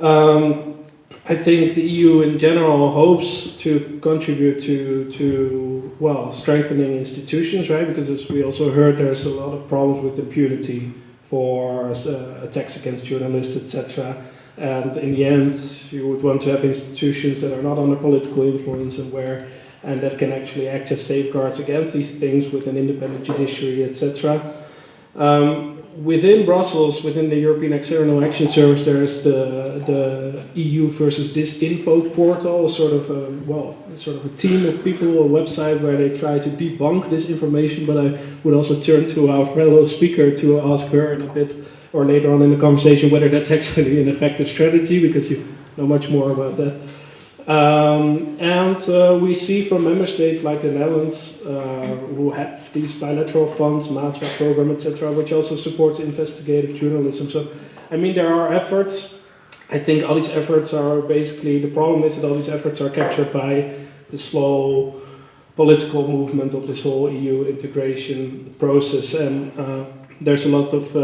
I think the EU in general hopes to contribute to well, strengthening institutions, right? Because as we also heard, there's a lot of problems with impunity for attacks against journalists, etc. And in the end, you would want to have institutions that are not under political influence and that can actually act as safeguards against these things with an independent judiciary, etc. Within Brussels, within the European External Action Service, there is the EU versus Disinfo portal, sort of a team of people, a website where they try to debunk disinformation. But I would also turn to our fellow speaker to ask her in a bit or later on in the conversation whether that's actually an effective strategy, because you know much more about that. We see from member states like the Netherlands, who have these bilateral funds, MATRA program, etc., which also supports investigative journalism. So, I mean, there are efforts. I think all these efforts are basically, the problem is that all these efforts are captured by the slow political movement of this whole EU integration process. And there's a lot of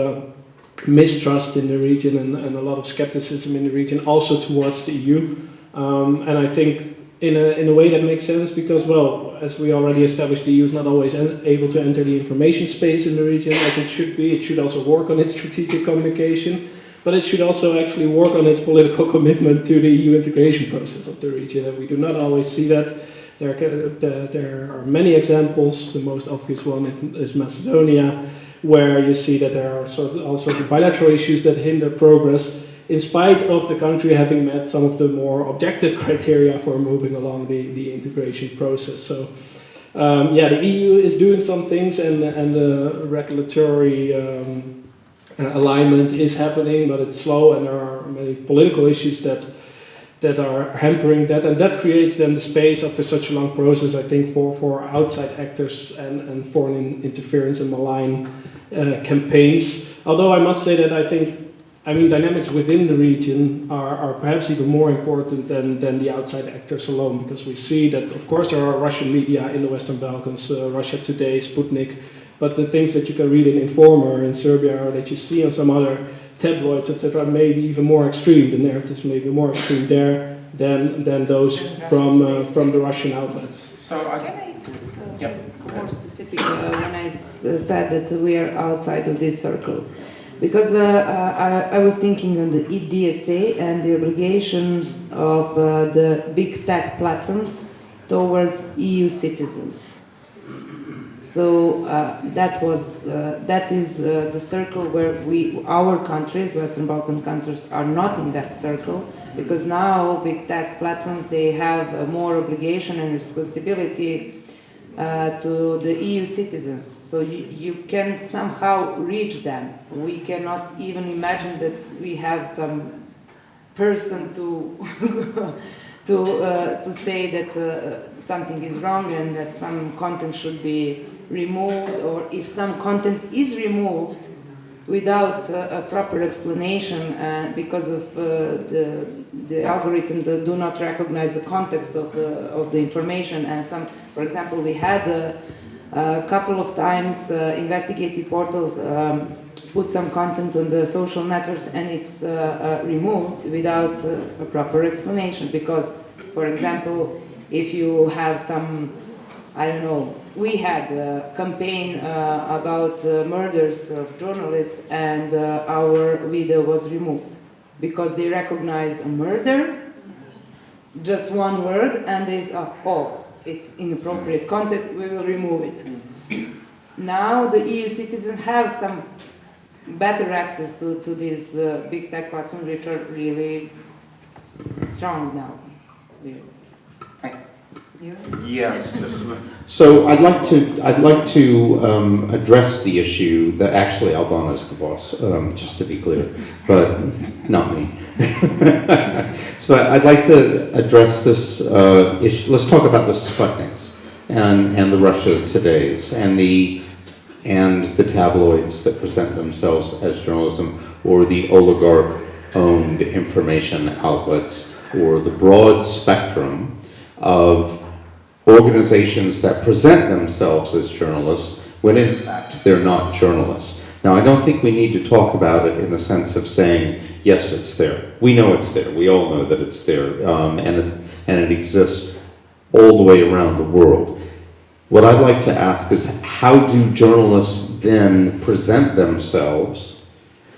mistrust in the region and a lot of skepticism in the region, also towards the EU. And I think in a way that makes sense because, well, as we already established, the EU is not always able to enter the information space in the region as it should be. It should also work on its strategic communication, but it should also actually work on its political commitment to the EU integration process of the region. And we do not always see that. There are many examples. The most obvious one is Macedonia, where you see that there are all sorts of bilateral issues that hinder progress, in spite of the country having met some of the more objective criteria for moving along the integration process. So, the EU is doing some things, and the regulatory alignment is happening, but it's slow, and there are many political issues that are hampering that, and that creates then the space after such a long process, I think, for outside actors and foreign interference and malign campaigns. Although I must say that I mean, dynamics within the region are perhaps even more important than the outside actors alone, because we see that, of course, there are Russian media in the Western Balkans, Russia Today, Sputnik, but the things that you can read in Informer in Serbia or that you see on some other tabloids, etc., may be even more extreme. The narratives may be more extreme there than those from the Russian outlets. So can I just be more specific when I said that we are outside of this circle? Because I was thinking on the DSA and the obligations of the big tech platforms towards EU citizens. So that is the circle where our countries, Western Balkan countries, are not in that circle, because now big tech platforms, they have more obligation and responsibility to the EU citizens. So you can somehow reach them. We cannot even imagine that we have some person to say that something is wrong and that some content should be removed, or if some content is removed without a proper explanation because of the algorithm that do not recognize the context of the information. And for example, we had a couple of times investigative portals put some content on the social networks and it's removed without a proper explanation, because, for example, if you have some, I don't know, we had a campaign about murders of journalists, and our video was removed because they recognized a murder, just one word, and they said, oh, it's inappropriate content, we will remove it. Now the EU citizens have some better access to these big tech platforms, which are really strong now. Yes. So I'd like to address the issue that actually Albana is the boss, just to be clear, but not me. So I'd like to address this issue. Let's talk about the Sputniks and the Russia Todays and the tabloids that present themselves as journalism, or the oligarch-owned information outlets, or the broad spectrum of organizations that present themselves as journalists when in fact they're not journalists. Now, I don't think we need to talk about it in the sense of saying, yes, it's there. We know it's there. We all know that it's there, and it exists all the way around the world. What I'd like to ask is, how do journalists then present themselves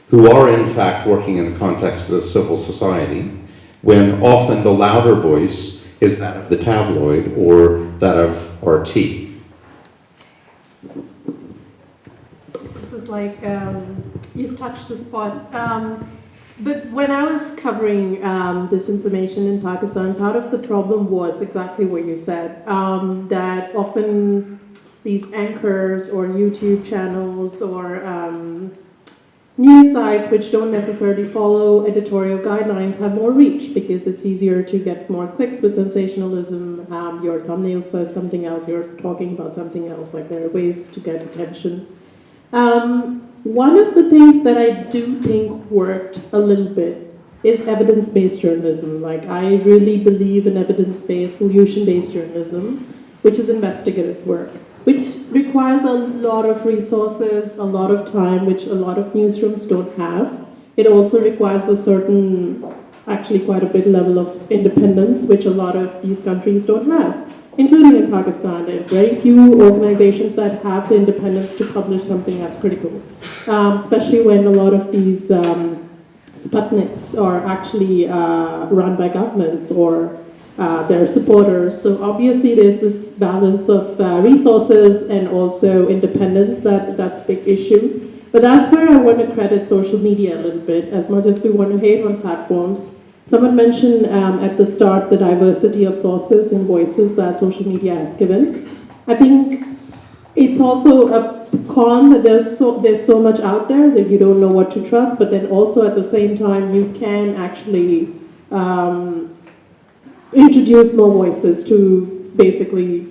who are in fact working in the context of civil society, when often the louder voice is that of the tabloid or that of RT. This is like, you've touched the spot. But when I was covering disinformation in Pakistan, part of the problem was exactly what you said, that often these anchors or YouTube channels or news sites which don't necessarily follow editorial guidelines have more reach because it's easier to get more clicks with sensationalism. Your thumbnail says something else, you're talking about something else, like there are ways to get attention. One of the things that I do think worked a little bit is evidence-based journalism. Like, I really believe in evidence-based, solution-based journalism, which is investigative work, which requires a lot of resources, a lot of time, which a lot of newsrooms don't have. It also requires a certain, actually quite a big level of independence, which a lot of these countries don't have, including in Pakistan. There are very few organizations that have the independence to publish something as critical, especially when a lot of these Sputniks are actually run by governments or their supporters. So obviously there's this balance of resources and also independence that's a big issue. But that's where I want to credit social media a little bit, as much as we want to hate on platforms. Someone mentioned at the start the diversity of sources and voices that social media has given. I think it's also a con that there's so much out there that you don't know what to trust, but then also at the same time you can actually introduce more voices to basically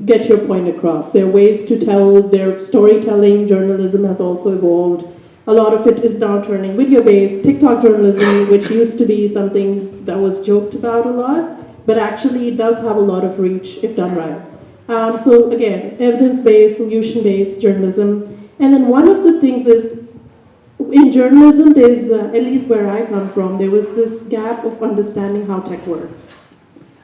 get your point across. There are ways to tell, their storytelling journalism has also evolved. A lot of it is now turning video-based. TikTok journalism, which used to be something that was joked about a lot, but actually it does have a lot of reach if done right. So again, evidence-based, solution-based journalism. And then one of the things is, in journalism, there's, at least where I come from, there was this gap of understanding how tech works.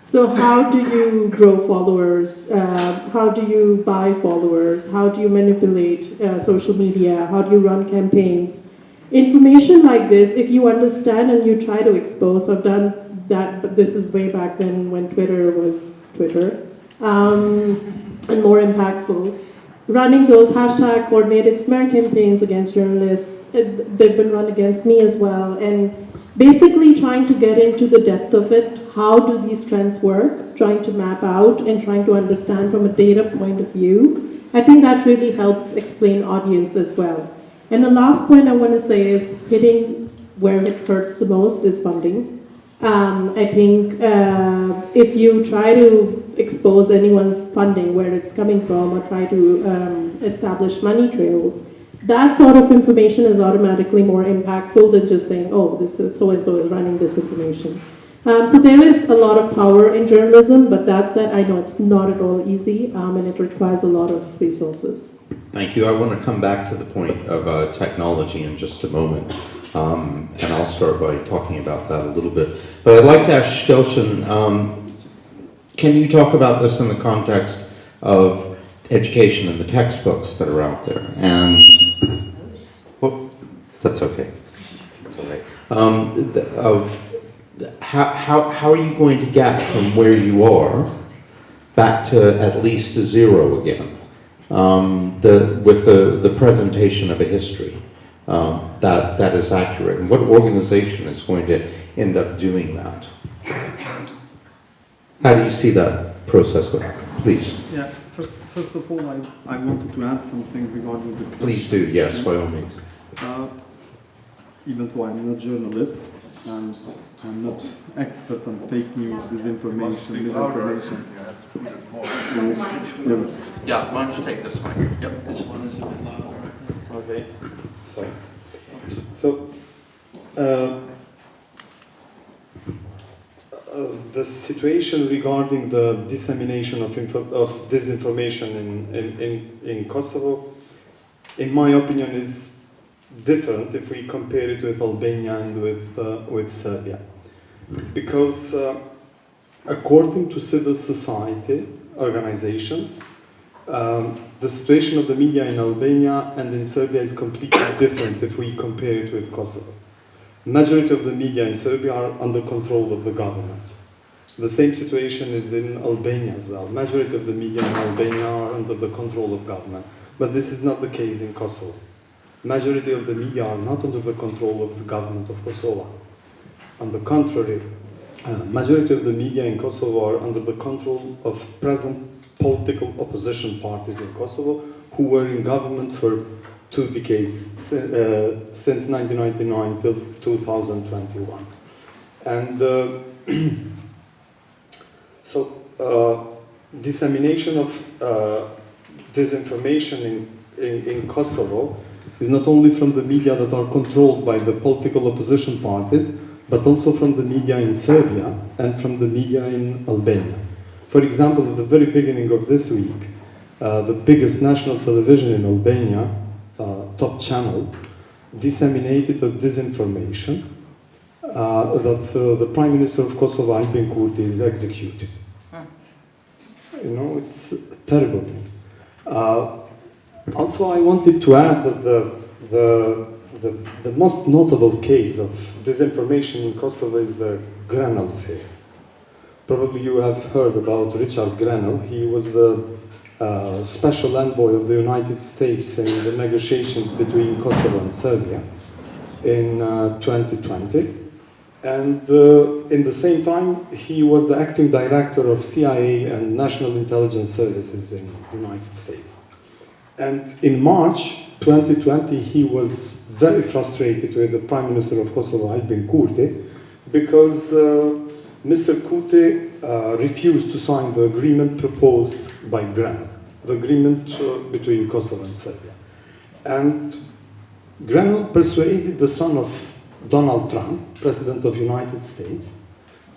So how do you grow followers? How do you buy followers? How do you manipulate social media? How do you run campaigns? Information like this, if you understand and you try to expose, I've done that, but this is way back then when Twitter was Twitter, and more impactful. Running those hashtag coordinated smear campaigns against journalists, they've been run against me as well, and basically trying to get into the depth of it. How do these trends work? Trying to map out and trying to understand from a data point of view. I think that really helps explain audience as well. And the last point I want to say is hitting where it hurts the most is funding. I think if you try to expose anyone's funding, where it's coming from, or try to establish money trails, that sort of information is automatically more impactful than just saying, oh, this is so-and-so is running this information. So there is a lot of power in journalism, but that said, I know it's not at all easy, and it requires a lot of resources. Thank you. I want to come back to the point of technology in just a moment, and I'll start by talking about that a little bit. But I'd like to ask Stelsen, can you talk about this in the context of education and the textbooks that are out there? And, whoops, that's okay. That's all right. How are you going to get from where you are back to at least a zero again? With the presentation of a history that is accurate, and what organization is going to end up doing that? How do you see that process going? Please. Yeah. First of all, I wanted to add something regarding the. Please do. Yes, by all means. Even though I'm not a journalist and I'm not expert on fake news, disinformation, misinformation. Yeah, why don't you take this one? Yep. This one is a bit louder. Okay. So, the situation regarding the dissemination of disinformation in Kosovo, in my opinion, is different if we compare it with Albania and with Serbia, because according to civil society organizations, The situation of the media in Albania and in Serbia is completely different if we compare it with Kosovo. Majority of the media in Serbia are under control of the government. The same situation is in Albania as well. Majority of the media in Albania are under the control of government. But this is not the case in Kosovo. Majority of the media are not under the control of the government of Kosovo. On the contrary, majority of the media in Kosovo are under the control of present political opposition parties in Kosovo who were in government for 2 decades, since 1999 till 2021. And dissemination of disinformation in Kosovo is not only from the media that are controlled by the political opposition parties, but also from the media in Serbia and from the media in Albania. For example, at the very beginning of this week, the biggest national television in Albania, Top Channel, disseminated a disinformation that the Prime Minister of Kosovo, Albin Kurti, is executed. You know, it's a terrible thing. Also, I wanted to add that the most notable case of disinformation in Kosovo is the Grenell affair. Probably you have heard about Richard Grenell. He was the special envoy of the United States in the negotiations between Kosovo and Serbia in 2020. And in the same time, he was the acting director of CIA and National Intelligence Services in the United States. And in March 2020, he was very frustrated with the Prime Minister of Kosovo, Albin Kurti, because Mr. Kurti refused to sign the agreement proposed by Grenell, the agreement between Kosovo and Serbia. And Grenell persuaded the son of Donald Trump, President of the United States,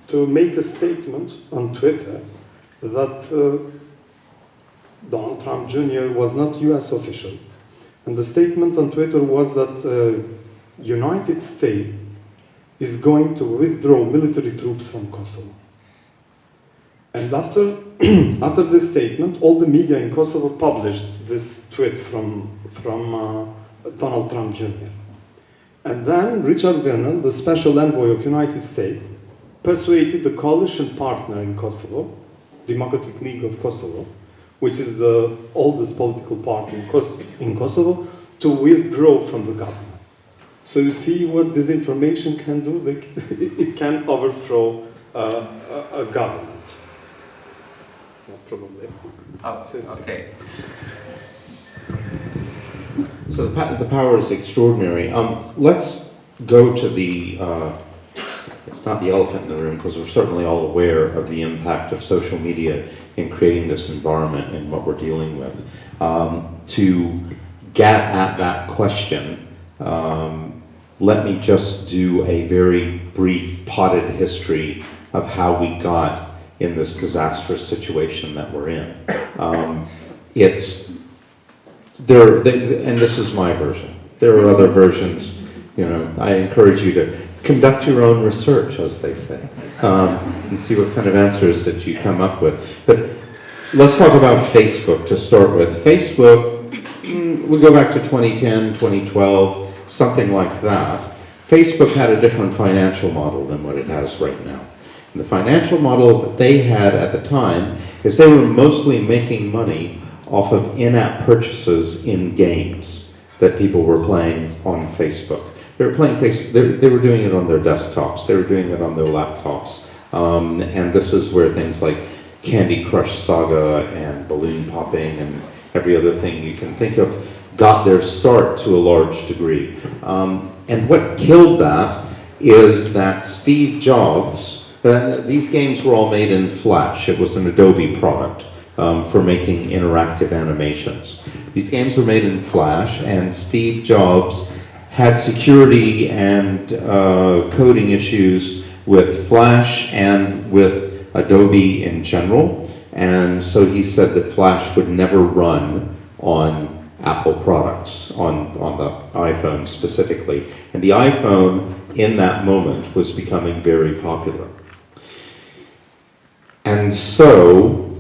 to make a statement on Twitter that Donald Trump Jr. was not US official. And the statement on Twitter was that United States is going to withdraw military troops from Kosovo. And after this statement, all the media in Kosovo published this tweet from Donald Trump Jr. And then Richard Grenell, the special envoy of the United States, persuaded the coalition partner in Kosovo, Democratic League of Kosovo, which is the oldest political party in Kosovo, to withdraw from the government. So you see what disinformation can do? It can overthrow a government. Probably. Oh, okay. So the power is extraordinary. Let's go to the, it's not the elephant in the room, because we're certainly all aware of the impact of social media in creating this environment and what we're dealing with. To get at that question, let me just do a very brief potted history of how we got in this disastrous situation that we're in. And this is my version. There are other versions. You know, I encourage you to conduct your own research, as they say, and see what kind of answers that you come up with. But let's talk about Facebook to start with. Facebook, we go back to 2010, 2012, something like that. Facebook had a different financial model than what it has right now. And the financial model that they had at the time is they were mostly making money off of in-app purchases in games that people were playing on Facebook. They were playing Facebook, they were doing it on their desktops, they were doing it on their laptops. And this is where things like Candy Crush Saga and balloon popping and every other thing you can think of got their start to a large degree. And what killed that is that Steve Jobs, these games were all made in Flash. It was an Adobe product for making interactive animations. These games were made in Flash, and Steve Jobs had security and coding issues with Flash and with Adobe in general. And so he said that Flash would never run on Apple products, on the iPhone specifically. And the iPhone, in that moment, was becoming very popular. And so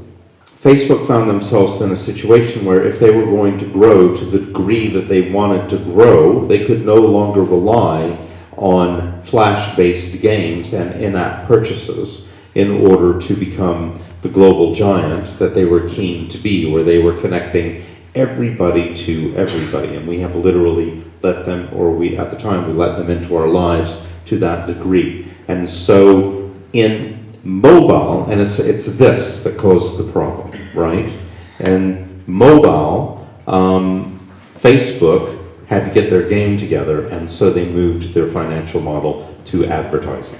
Facebook found themselves in a situation where if they were going to grow to the degree that they wanted to grow, they could no longer rely on flash-based games and in-app purchases in order to become the global giant that they were keen to be, where they were connecting everybody to everybody. And we have literally let them, or we, at the time, we let them into our lives to that degree. And so in mobile, and it's this that caused the problem, right? And mobile, Facebook had to get their game together, and so they moved their financial model to advertising.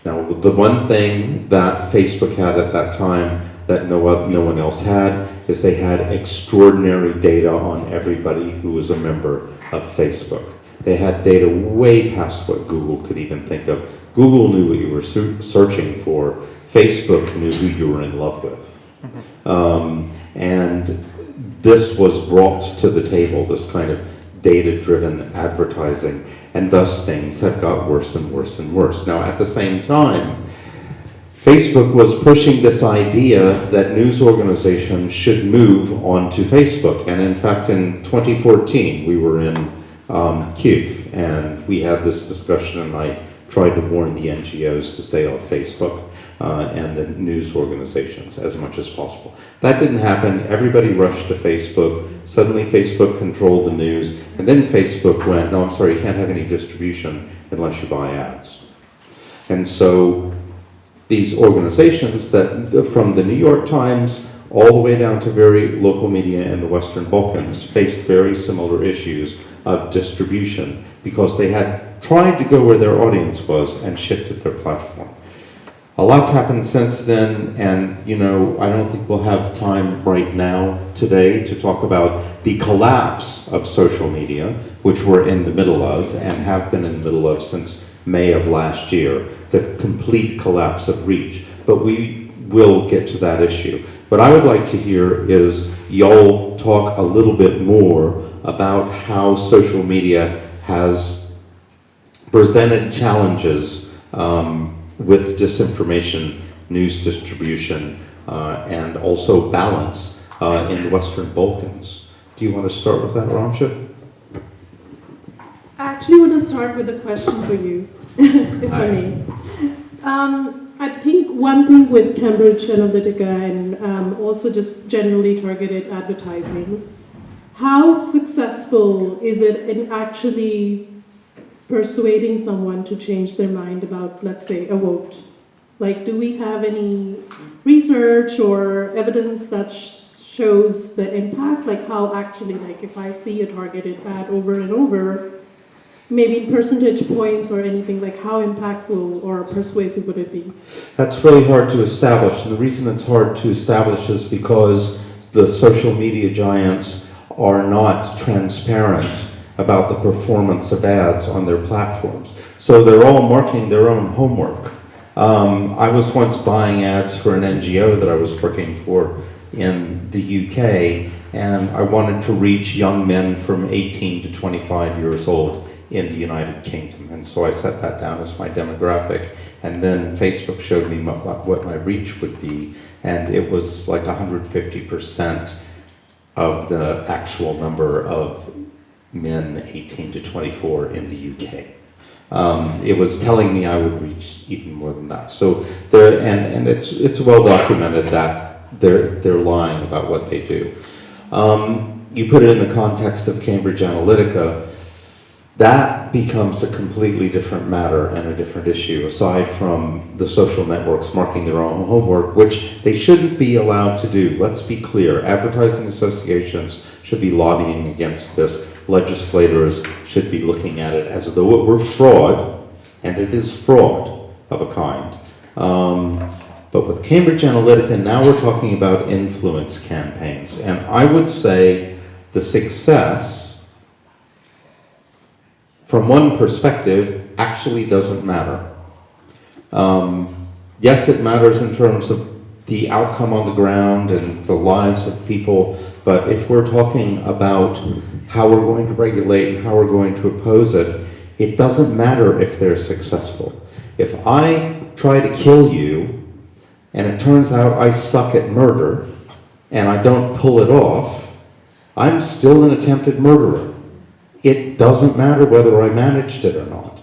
Now, the one thing that Facebook had at that time that no one else had is they had extraordinary data on everybody who was a member of Facebook. They had data way past what Google could even think of. Google knew what you were searching for. Facebook knew who you were in love with. And this was brought to the table, this kind of data-driven advertising, and thus things have got worse and worse and worse. Now, at the same time, Facebook was pushing this idea that news organizations should move onto Facebook. And in fact, in 2014, we were in Kyiv, and we had this discussion, and I tried to warn the NGOs to stay off Facebook and the news organizations as much as possible. That didn't happen. Everybody rushed to Facebook. Suddenly Facebook controlled the news, and then Facebook went, no, I'm sorry, you can't have any distribution unless you buy ads. And so these organizations that, from the New York Times all the way down to very local media in the Western Balkans, faced very similar issues of distribution because they had tried to go where their audience was and shifted their platform. A lot's happened since then, and I don't think we'll have time right now today to talk about the collapse of social media, which we're in the middle of and have been in the middle of since May of last year, the complete collapse of reach. But we will get to that issue. What I would like to hear is y'all talk a little bit more about how social media has presented challenges with disinformation, news distribution, and also balance in the Western Balkans. Do you want to start with that, Ramsha? I actually want to start with a question for you, if I may. I think one thing with Cambridge Analytica and also just generally targeted advertising, how successful is it in actually persuading someone to change their mind about, let's say, a vote? Like, do we have any research or evidence that shows the impact? Like how actually, like if I see a targeted ad over and over, maybe in percentage points or anything, like how impactful or persuasive would it be? That's really hard to establish. And the reason it's hard to establish is because the social media giants are not transparent about the performance of ads on their platforms. So they're all marking their own homework. I was once buying ads for an NGO that I was working for in the UK, and I wanted to reach young men from 18 to 25 years old in the United Kingdom. And so I set that down as my demographic. And then Facebook showed me what my reach would be, and it was like 150% of the actual number of men 18 to 24 in the UK. It was telling me I would reach even more than that. So there, and it's well documented that they're lying about what they do. You put it in the context of Cambridge Analytica, that becomes a completely different matter and a different issue, aside from the social networks marking their own homework, which they shouldn't be allowed to do. Let's be clear, advertising associations should be lobbying against this. Legislators should be looking at it as though it were fraud, and it is fraud of a kind. But with Cambridge Analytica, now we're talking about influence campaigns. And I would say the success, from one perspective, actually doesn't matter. Yes, it matters in terms of the outcome on the ground and the lives of people, but if we're talking about how we're going to regulate and how we're going to oppose it, it doesn't matter if they're successful. If I try to kill you, and it turns out I suck at murder, and I don't pull it off, I'm still an attempted murderer. It doesn't matter whether I managed it or not.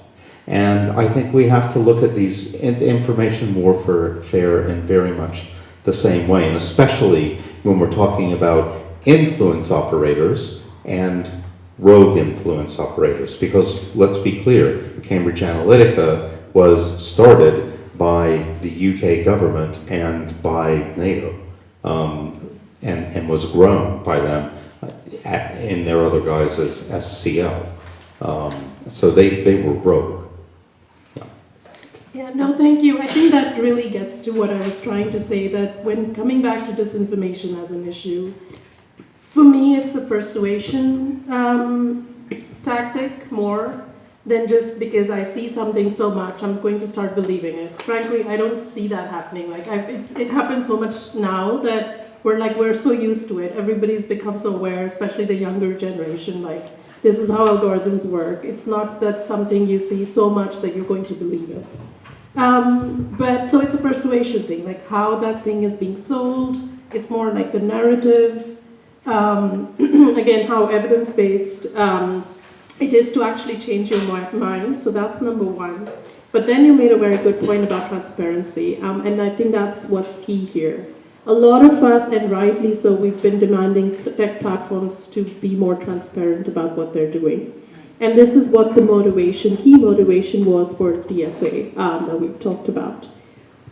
And I think we have to look at these information warfare in very much the same way, and especially when we're talking about influence operators and rogue influence operators. Because let's be clear, Cambridge Analytica was started by the UK government and by NATO, and was grown by them in their other guise as SCL. So they were rogue. Yeah, no, thank you. I think that really gets to what I was trying to say, that when coming back to disinformation as an issue, for me it's a persuasion tactic more than just because I see something so much, I'm going to start believing it. Frankly, I don't see that happening. Like it happens so much now that we're so used to it. Everybody's become so aware, especially the younger generation, like this is how algorithms work. It's not that something you see so much that you're going to believe it. But so it's a persuasion thing, like how that thing is being sold. It's more like the narrative. Again, how evidence-based it is to actually change your mind. So that's number one. But then you made a very good point about transparency, and I think that's what's key here. A lot of us, and rightly so, we've been demanding tech platforms to be more transparent about what they're doing. And this is what the key motivation was for DSA that we've talked about.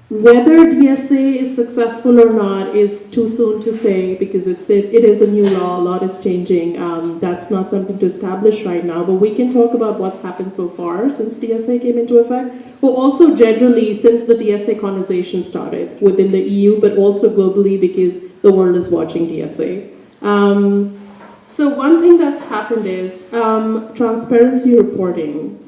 Whether DSA is successful or not is too soon to say, because it is a new law, a lot is changing. That's not something to establish right now, but we can talk about what's happened so far since DSA came into effect, but also generally since the DSA conversation started within the EU, but also globally because the world is watching DSA. So one thing that's happened is transparency reporting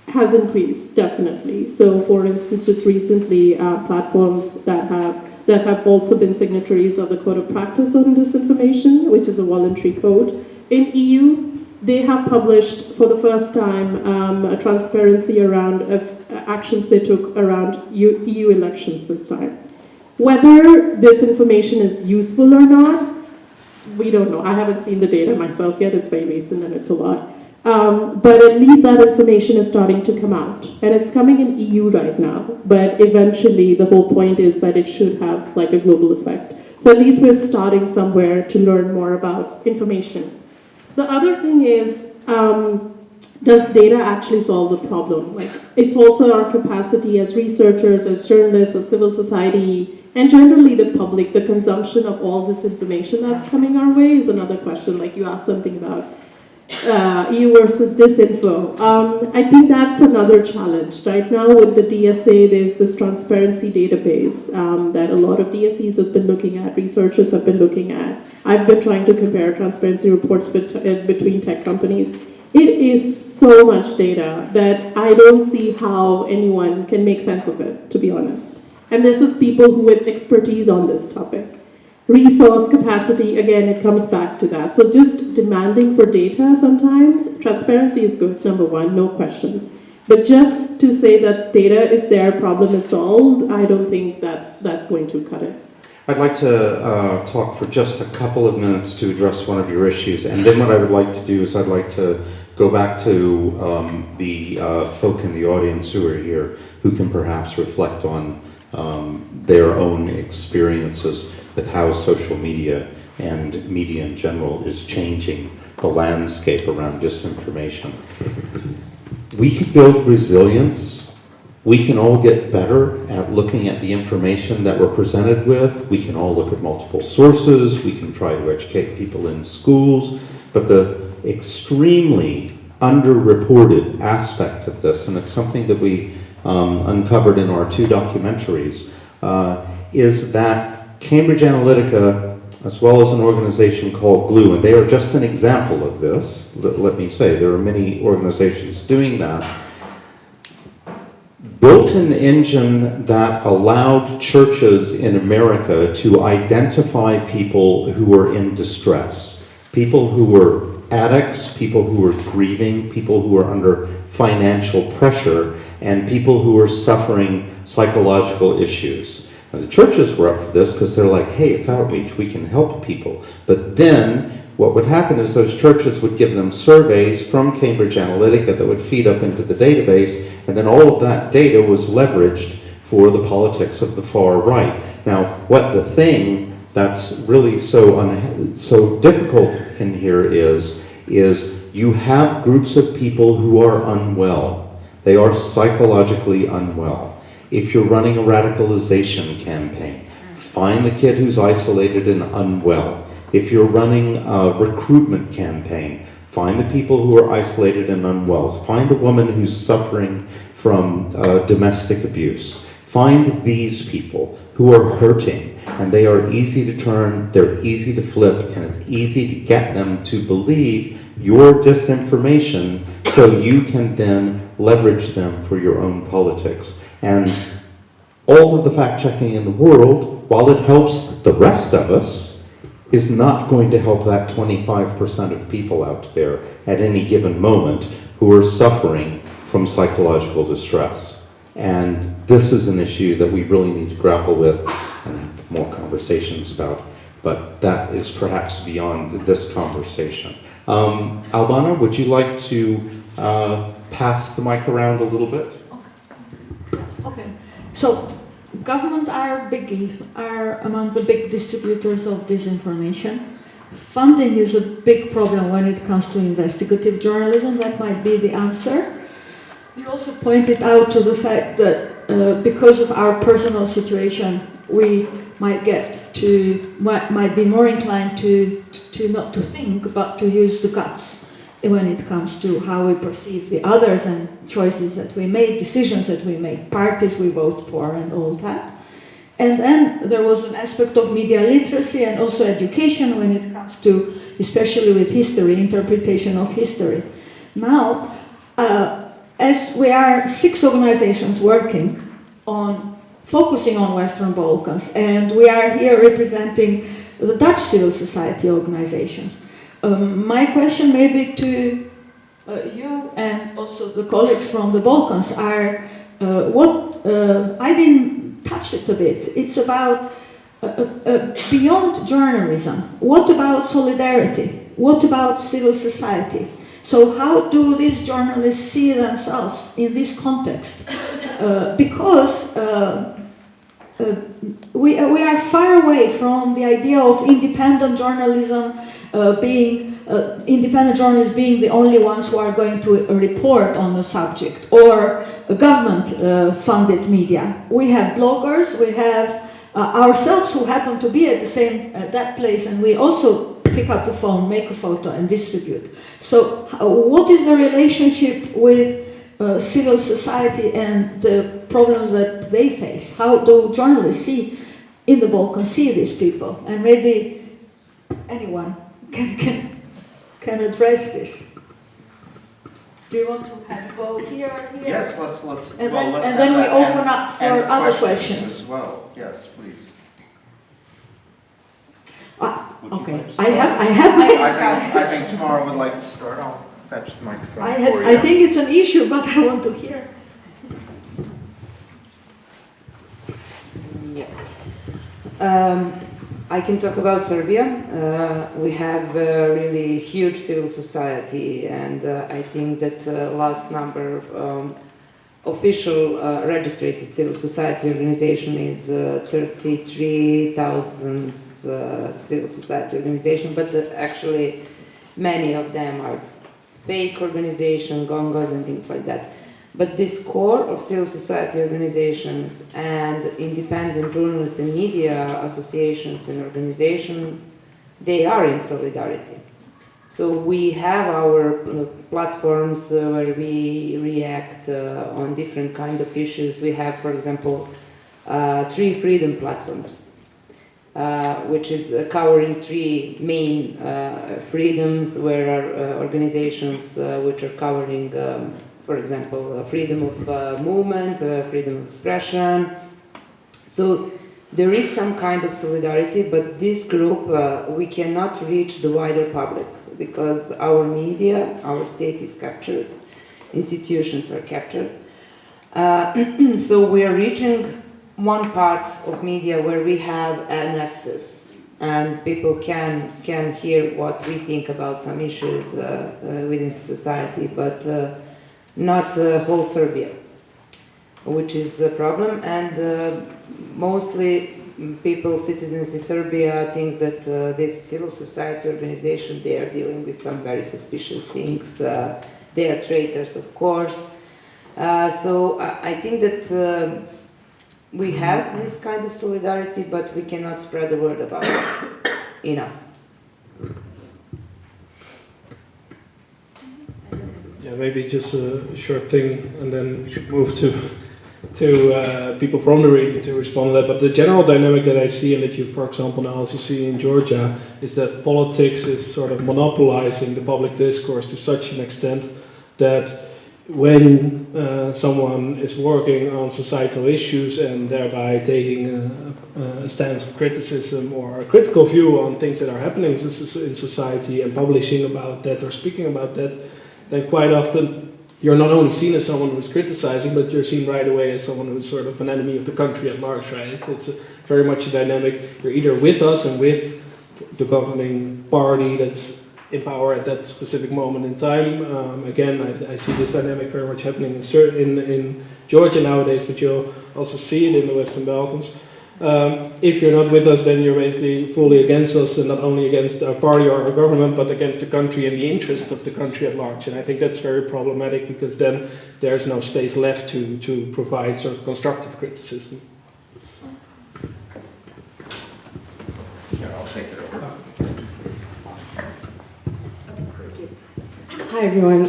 has increased, definitely. So for instance, just recently, platforms that have also been signatories of the Code of Practice on Disinformation, which is a voluntary code in EU, they have published for the first time a transparency around actions they took around EU elections this time. Whether this information is useful or not, we don't know. I haven't seen the data myself yet. It's very recent and it's a lot. But at least that information is starting to come out. And it's coming in EU right now. But eventually the whole point is that it should have like a global effect. So at least we're starting somewhere to learn more about information. The other thing is, does data actually solve the problem? Like, it's also our capacity as researchers, as journalists, as civil society, and generally the public, the consumption of all this information that's coming our way is another question. Like you asked something about EU versus disinfo. I think that's another challenge. Right now with the DSA, there's this transparency database that a lot of DSEs have been looking at, researchers have been looking at. I've been trying to compare transparency reports between tech companies. It is so much data that I don't see how anyone can make sense of it, to be honest. And this is people who with expertise on this topic. Resource capacity, again, it comes back to that. So just demanding for data sometimes, transparency is good, number one, no questions. But just to say that data is there, problem is solved, I don't think that's going to cut it. I'd like to talk for just a couple of minutes to address one of your issues, and then what I would like to do is I'd like to go back to the folk in the audience who are here who can perhaps reflect on their own experiences with how social media and media in general is changing the landscape around disinformation. We can build resilience. We can all get better at looking at the information that we're presented with. We can all look at multiple sources. We can try to educate people in schools. But the extremely underreported aspect of this, and it's something that we uncovered in our two documentaries, is that Cambridge Analytica, as well as an organization called GLUE, and they are just an example of this, let me say, there are many organizations doing that, built an engine that allowed churches in America to identify people who were in distress, people who were addicts, people who were grieving, people who were under financial pressure, and people who were suffering psychological issues. And the churches were up for this because they're like, hey, it's outreach, we can help people. But then what would happen is those churches would give them surveys from Cambridge Analytica that would feed up into the database, and then all of that data was leveraged for the politics of the far right. Now, what the thing that's really so difficult in here is you have groups of people who are unwell. They are psychologically unwell. If you're running a radicalization campaign, find the kid who's isolated and unwell. If you're running a recruitment campaign, find the people who are isolated and unwell. Find a woman who's suffering from domestic abuse. Find these people who are hurting, and they are easy to turn, they're easy to flip, and it's easy to get them to believe your disinformation so you can then leverage them for your own politics. And all of the fact-checking in the world, while it helps the rest of us, is not going to help that 25% of people out there at any given moment who are suffering from psychological distress. And this is an issue that we really need to grapple with and have more conversations about, but that is perhaps beyond this conversation. Albana, would you like to pass the mic around a little bit? Okay. So, government are among the big distributors of disinformation. Funding is a big problem when it comes to investigative journalism. That might be the answer. You also pointed out to the fact that because of our personal situation, we might be more inclined to not to think, but to use the guts when it comes to how we perceive the others and choices that we make, decisions that we make, parties we vote for, and all that. And then there was an aspect of media literacy and also education when it comes to, especially with history, interpretation of history. Now, as we are 6 organizations working on focusing on Western Balkans, and we are here representing the Dutch civil society organizations. My question maybe to you and also the colleagues from the Balkans are I didn't touch it a bit. It's about beyond journalism. What about solidarity? What about civil society? So how do these journalists see themselves in this context? Because we are far away from the idea of independent journalism being the only ones who are going to report on the subject, or government-funded media. We have bloggers, we have ourselves who happen to be at that place, and we also pick up the phone, make a photo, and distribute. So, what is the relationship with civil society and the problems that they face? How do journalists in the Balkans see these people? And maybe anyone can address this. Do you want to have go here? Yes, let's. And well, then, let's and have then we that open and- up for and other questions. as well. Yes, please. Okay. I have my. I think Tamara would like to start. I'll fetch the microphone for you. I think it's an issue, but I want to hear. I can talk about Serbia. We have a really huge civil society, and I think that last number official registered civil society organization is 33,000 civil society organization, but actually many of them are fake organizations, gongos and things like that. But this core of civil society organizations and independent journalists and media associations and organizations, they are in solidarity. So we have our platforms where we react on different kind of issues. We have, for example, 3 freedom platforms, which is covering 3 main freedoms, where are organizations which are covering for example, freedom of movement, freedom of expression. So there is some kind of solidarity, but this group, we cannot reach the wider public because our media, our state is captured, institutions are captured. So we are reaching one part of media where we have an access and people can hear what we think about some issues within society, but not whole Serbia, which is a problem. And mostly people, citizens in Serbia, think that this civil society organization, they are dealing with some very suspicious things. They are traitors, of course. So I think that we have this kind of solidarity, but we cannot spread the word about it enough. Yeah, maybe just a short thing, and then we should move to people from the region to respond to that. But the general dynamic that I see, and that you, for example, now also see in Georgia, is that politics is sort of monopolizing the public discourse to such an extent that when someone is working on societal issues and thereby taking a stance of criticism or a critical view on things that are happening in society and publishing about that or speaking about that, then quite often you're not only seen as someone who's criticizing, but you're seen right away as someone who's sort of an enemy of the country at large, right? It's very much a dynamic. You're either with us and with the governing party that's in power at that specific moment in time. Again, I see this dynamic very much happening in Georgia nowadays, but you'll also see it in the Western Balkans. If you're not with us, then you're basically fully against us, and not only against our party or our government, but against the country and the interests of the country at large. And I think that's very problematic, because then there's no space left to provide sort of constructive criticism. Yeah, I'll take it over. Hi everyone,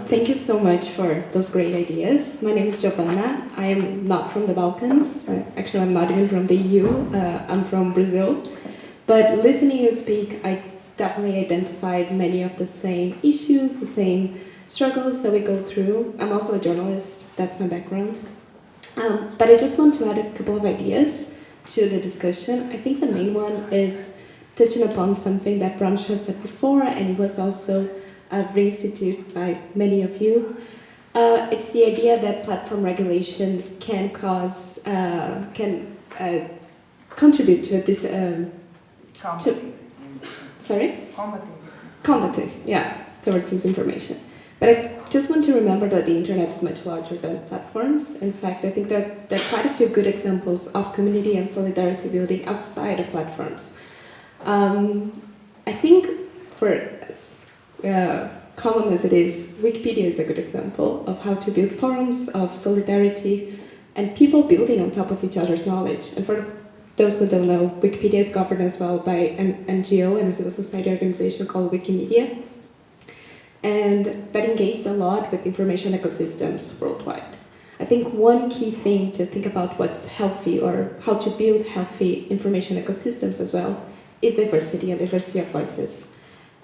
thank you so much for those great ideas. My name is Giovanna. I am not from the Balkans. Actually, I'm not even from the EU. I'm from Brazil. But listening you speak, I definitely identified many of the same issues, the same struggles that we go through. I'm also a journalist, that's my background. But I just want to add a couple of ideas to the discussion. I think the main one is touching upon something that Bramsha said before, and it was also reinstituted by many of you. It's the idea that platform regulation can cause, contribute to this. Combative, yeah, towards disinformation. But I just want to remember that the internet is much larger than platforms. In fact, I think there are quite a few good examples of community and solidarity building outside of platforms. I think for common as it is, Wikipedia is a good example of how to build forums of solidarity and people building on top of each other's knowledge. And for those who don't know, Wikipedia is governed as well by an NGO and a civil society organization called Wikimedia. And that engages a lot with information ecosystems worldwide. I think one key thing to think about what's healthy or how to build healthy information ecosystems as well is diversity and diversity of voices.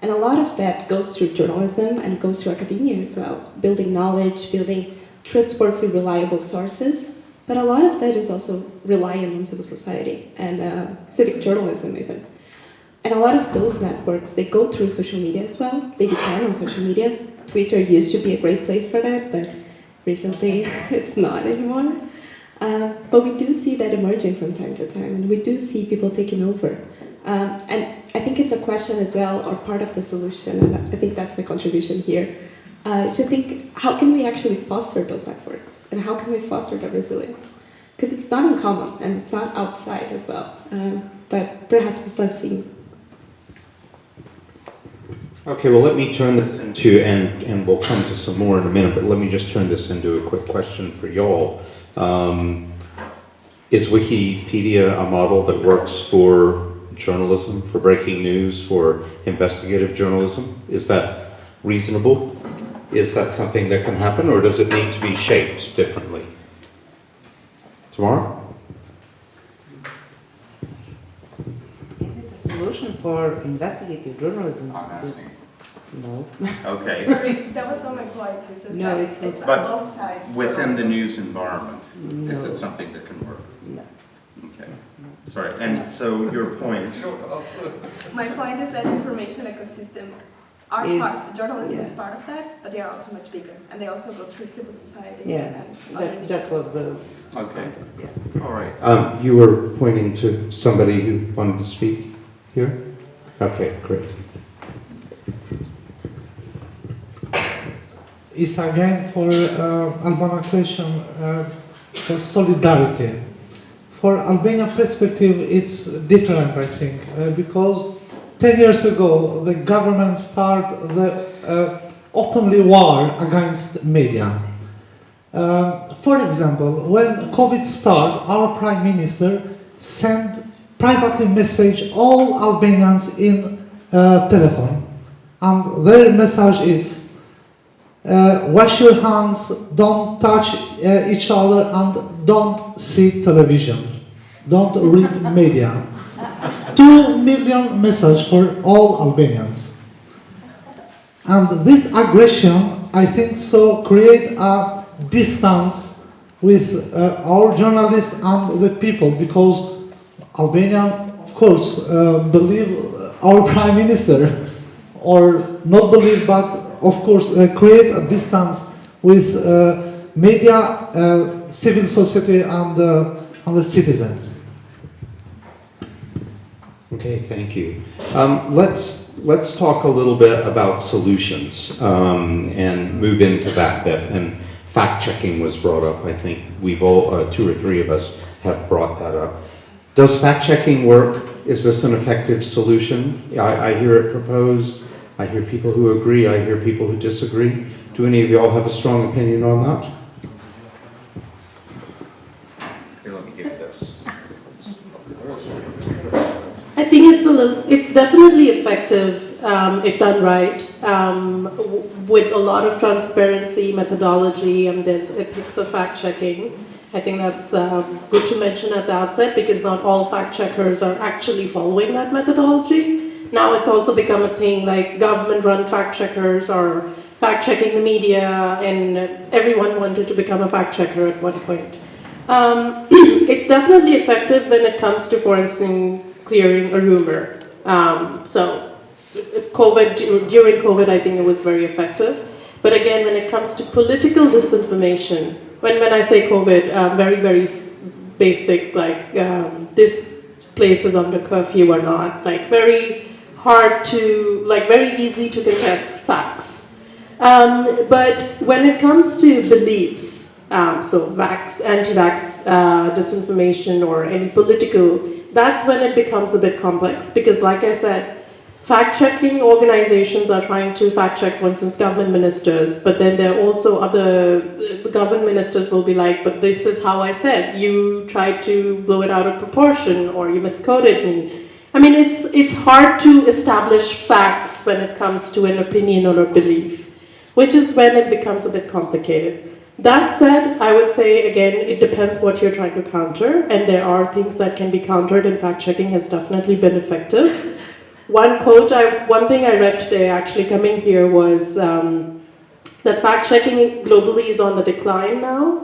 And a lot of that goes through journalism and goes through academia as well, building knowledge, building trustworthy, reliable sources. But a lot of that is also reliant on civil society and civic journalism even. And a lot of those networks, they go through social media as well. They depend on social media. Twitter used to be a great place for that, but recently it's not anymore. But we do see that emerging from time to time, and we do see people taking over. And I think it's a question as well, or part of the solution, and I think that's my contribution here, to think how can we actually foster those networks, and how can we foster the resilience? Because it's not in common, and it's not outside as well, but perhaps it's less seen. Okay, well, let me turn this into, and we'll come to some more in a minute, but let me just turn this into a quick question for y'all. Is Wikipedia a model that works for journalism, for breaking news, for investigative journalism? Is that reasonable? Is that something that can happen, or does it need to be shaped differently? Tamara? Is it a solution for investigative journalism? No. Okay. Sorry, that was not my point. It's just No, that it's But outside. within the news environment, is No. it something that can work? No. Okay. Sorry, and so your point. My point is that information ecosystems are is part, journalism is yeah. part of that, but they are also much bigger, and they also go through civil society. Yeah, and other that was the Okay. yeah. All right. You were pointing to somebody who wanted to speak here? Okay, great. It's again for Albania question for solidarity. For Albania perspective, it's different, I think, because 10 years ago the government started the openly war against media. For example, when COVID started, our Prime Minister sent privately message all Albanians in telephone, and their message is wash your hands, don't touch each other, and don't see television, don't read media. 2 million message for all Albanians. And this aggression, I think so, create a distance with our journalists and the people, because Albania, of course, believe our Prime Minister, or not believe, but of course create a distance with media, civil society, and the citizens. Okay, thank you. Let's talk a little bit about solutions and move into that bit. And fact-checking was brought up. I think we've all, 2 or 3 of us have brought that up. Does fact-checking work? Is this an effective solution? I hear it proposed. I hear people who agree. I hear people who disagree. Do any of you all have a strong opinion on that? Here, let me give you this. I think it's definitely effective if done right, with a lot of transparency, methodology, and there's ethics of fact checking. I think that's good to mention at the outset, because not all fact checkers are actually following that methodology. Now it's also become a thing, like government-run fact checkers or fact checking the media, and everyone wanted to become a fact checker at one point. It's definitely effective when it comes to, for instance, clearing a rumor. So during COVID, I think it was very effective. But again, when it comes to political disinformation, when I say COVID, very, very basic, like this place is under curfew or not, like very hard to, like very easy to contest facts. But when it comes to beliefs, so vax, anti-vax disinformation or any political, that's when it becomes a bit complex, because like I said, fact-checking organizations are trying to fact-check, for instance, government ministers, but then there are also other government ministers will be like, but this is how I said, you tried to blow it out of proportion, or you misquoted me. I mean, it's hard to establish facts when it comes to an opinion or a belief, which is when it becomes a bit complicated. That said, I would say, again, it depends what you're trying to counter, and there are things that can be countered, and fact-checking has definitely been effective. One thing I read today, actually coming here, was that fact-checking globally is on the decline now,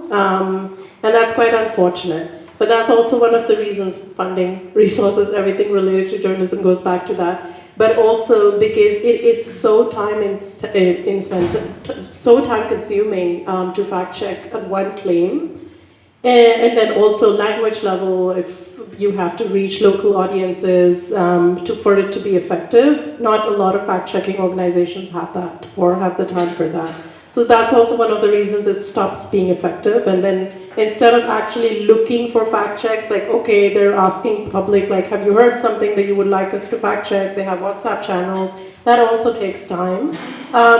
and that's quite unfortunate. But that's also one of the reasons funding, resources, everything related to journalism goes back to that. But also because it is so time-consuming to fact-check one claim, and then also language level, if you have to reach local audiences for it to be effective. Not a lot of fact-checking organizations have that or have the time for that. So that's also one of the reasons it stops being effective. And then instead of actually looking for fact checks, like, okay, they're asking public, like, have you heard something that you would like us to fact check? They have WhatsApp channels. That also takes time.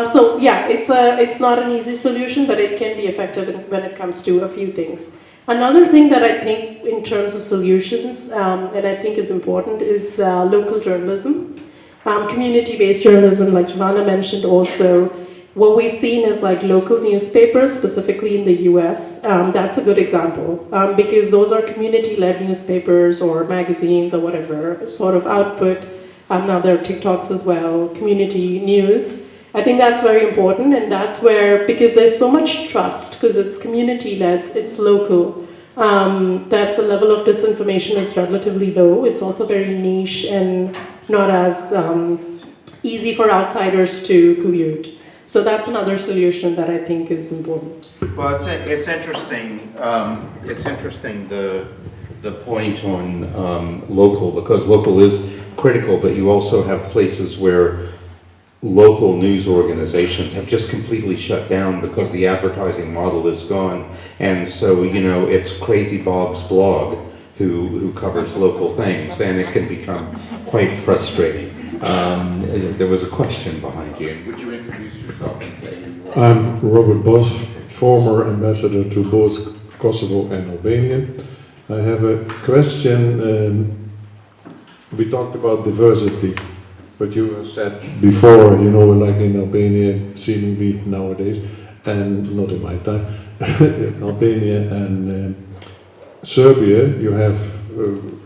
So yeah, it's not an easy solution, but it can be effective when it comes to a few things. Another thing that I think in terms of solutions, and I think is important, is local journalism. Community-based journalism, like Giovanna mentioned also. What we've seen is like local newspapers, specifically in the US. That's a good example, because those are community-led newspapers or magazines or whatever sort of output. Now there are TikToks as well, community news. I think that's very important, and that's where, because there's so much trust, because it's community-led, it's local, that the level of disinformation is relatively low. It's also very niche and not as easy for outsiders to collude. So that's another solution that I think is important. Well, it's interesting. It's interesting the point on local, because local is critical, but you also have places where local news organizations have just completely shut down because the advertising model is gone. And so, you know, it's Crazy Bob's blog who covers local things, and it can become quite frustrating. There was a question behind you. Would you introduce yourself and say who you are? I'm Robert Bos, former ambassador to both Kosovo and Albania. I have a question. We talked about diversity, but you said before, you know, like in Albania, seemingly nowadays, and not in my time, in Albania and Serbia, you have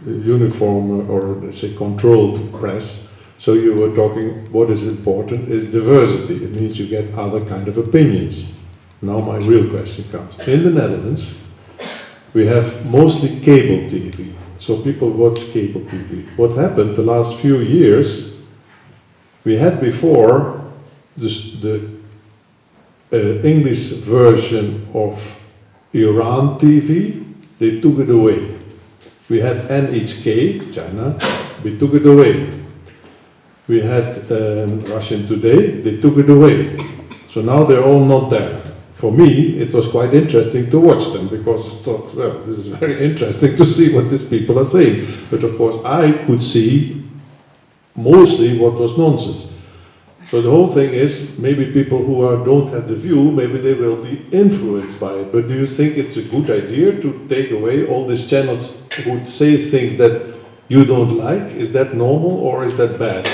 uniform or let's say controlled press. So you were talking, what is important is diversity. It means you get other kind of opinions. Now my real question comes. In the Netherlands, we have mostly cable TV. So people watch cable TV. What happened the last few years, we had before the English version of Iran TV, they took it away. We had NHK, China, we took it away. We had Russian Today, they took it away. So now they're all not there. For me, it was quite interesting to watch them because I thought, well, this is very interesting to see what these people are saying. But of course, I could see mostly what was nonsense. So the whole thing is, maybe people who don't have the view, maybe they will be influenced by it. But do you think it's a good idea to take away all these channels who say things that you don't like? Is that normal or is that bad?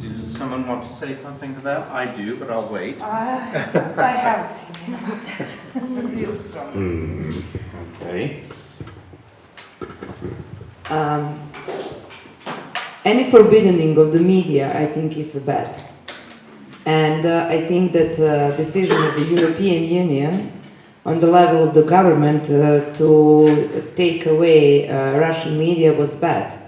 Does someone want to say something to that? I do, but I'll wait. I have an opinion on that. Real strong. Okay. Any forbidding of the media, I think it's bad. And I think that the decision of the European Union on the level of the government to take away Russian media was bad.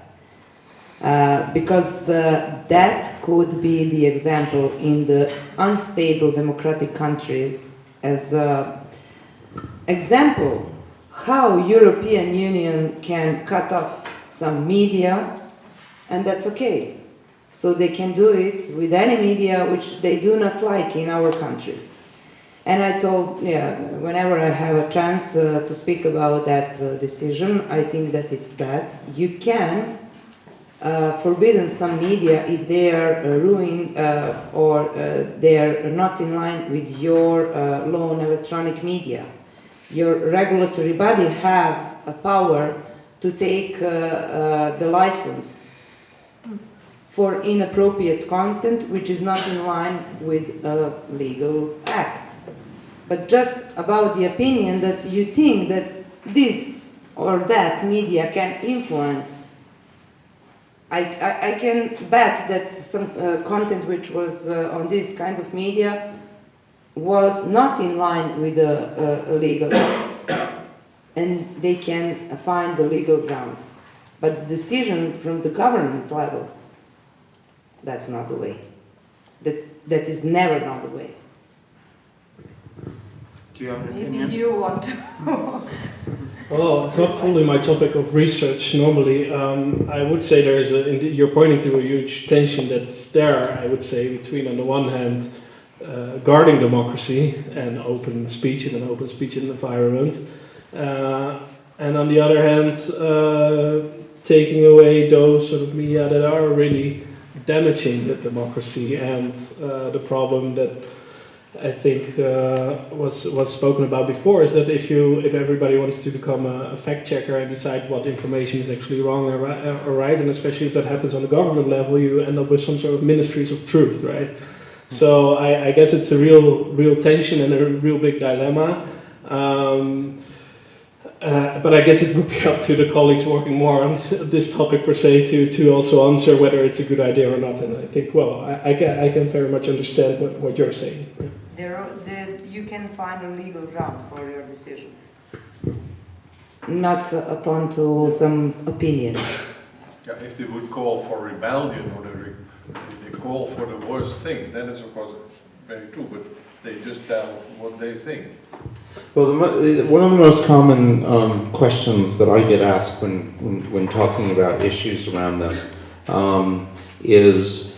Because that could be the example in the unstable democratic countries as an example how European Union can cut off some media, and that's okay. So they can do it with any media which they do not like in our countries. And I told, whenever I have a chance to speak about that decision, I think that it's bad. You can forbidden some media if they are ruining or they are not in line with your law on electronic media. Your regulatory body have a power to take the license for inappropriate content which is not in line with a legal act. But just about the opinion that you think that this or that media can influence, I can bet that some content which was on this kind of media was not in line with the legal acts, and they can find the legal ground. But the decision from the government level, that's not the way. That is never not the way. Do you have an opinion? Maybe you want to. Well, it's not fully my topic of research normally. I would say there is you're pointing to a huge tension that's there, I would say, between on the one hand guarding democracy and open speech in an open speech environment, and on the other hand taking away those sort of media that are really damaging the democracy. And the problem that I think was spoken about before is that if everybody wants to become a fact checker and decide what information is actually wrong or right, and especially if that happens on the government level, you end up with some sort of ministries of truth, right? So I guess it's a real tension and a real big dilemma. But I guess it would be up to the colleagues working more on this topic per se to also answer whether it's a good idea or not. And I think, well, I can very much understand what you're saying. You can find a legal ground for your decision, not upon to some opinion. Yeah, if they would call for rebellion or they call for the worst things, then it's of course very true, but they just tell what they think. Well, one of the most common questions that I get asked when talking about issues around this is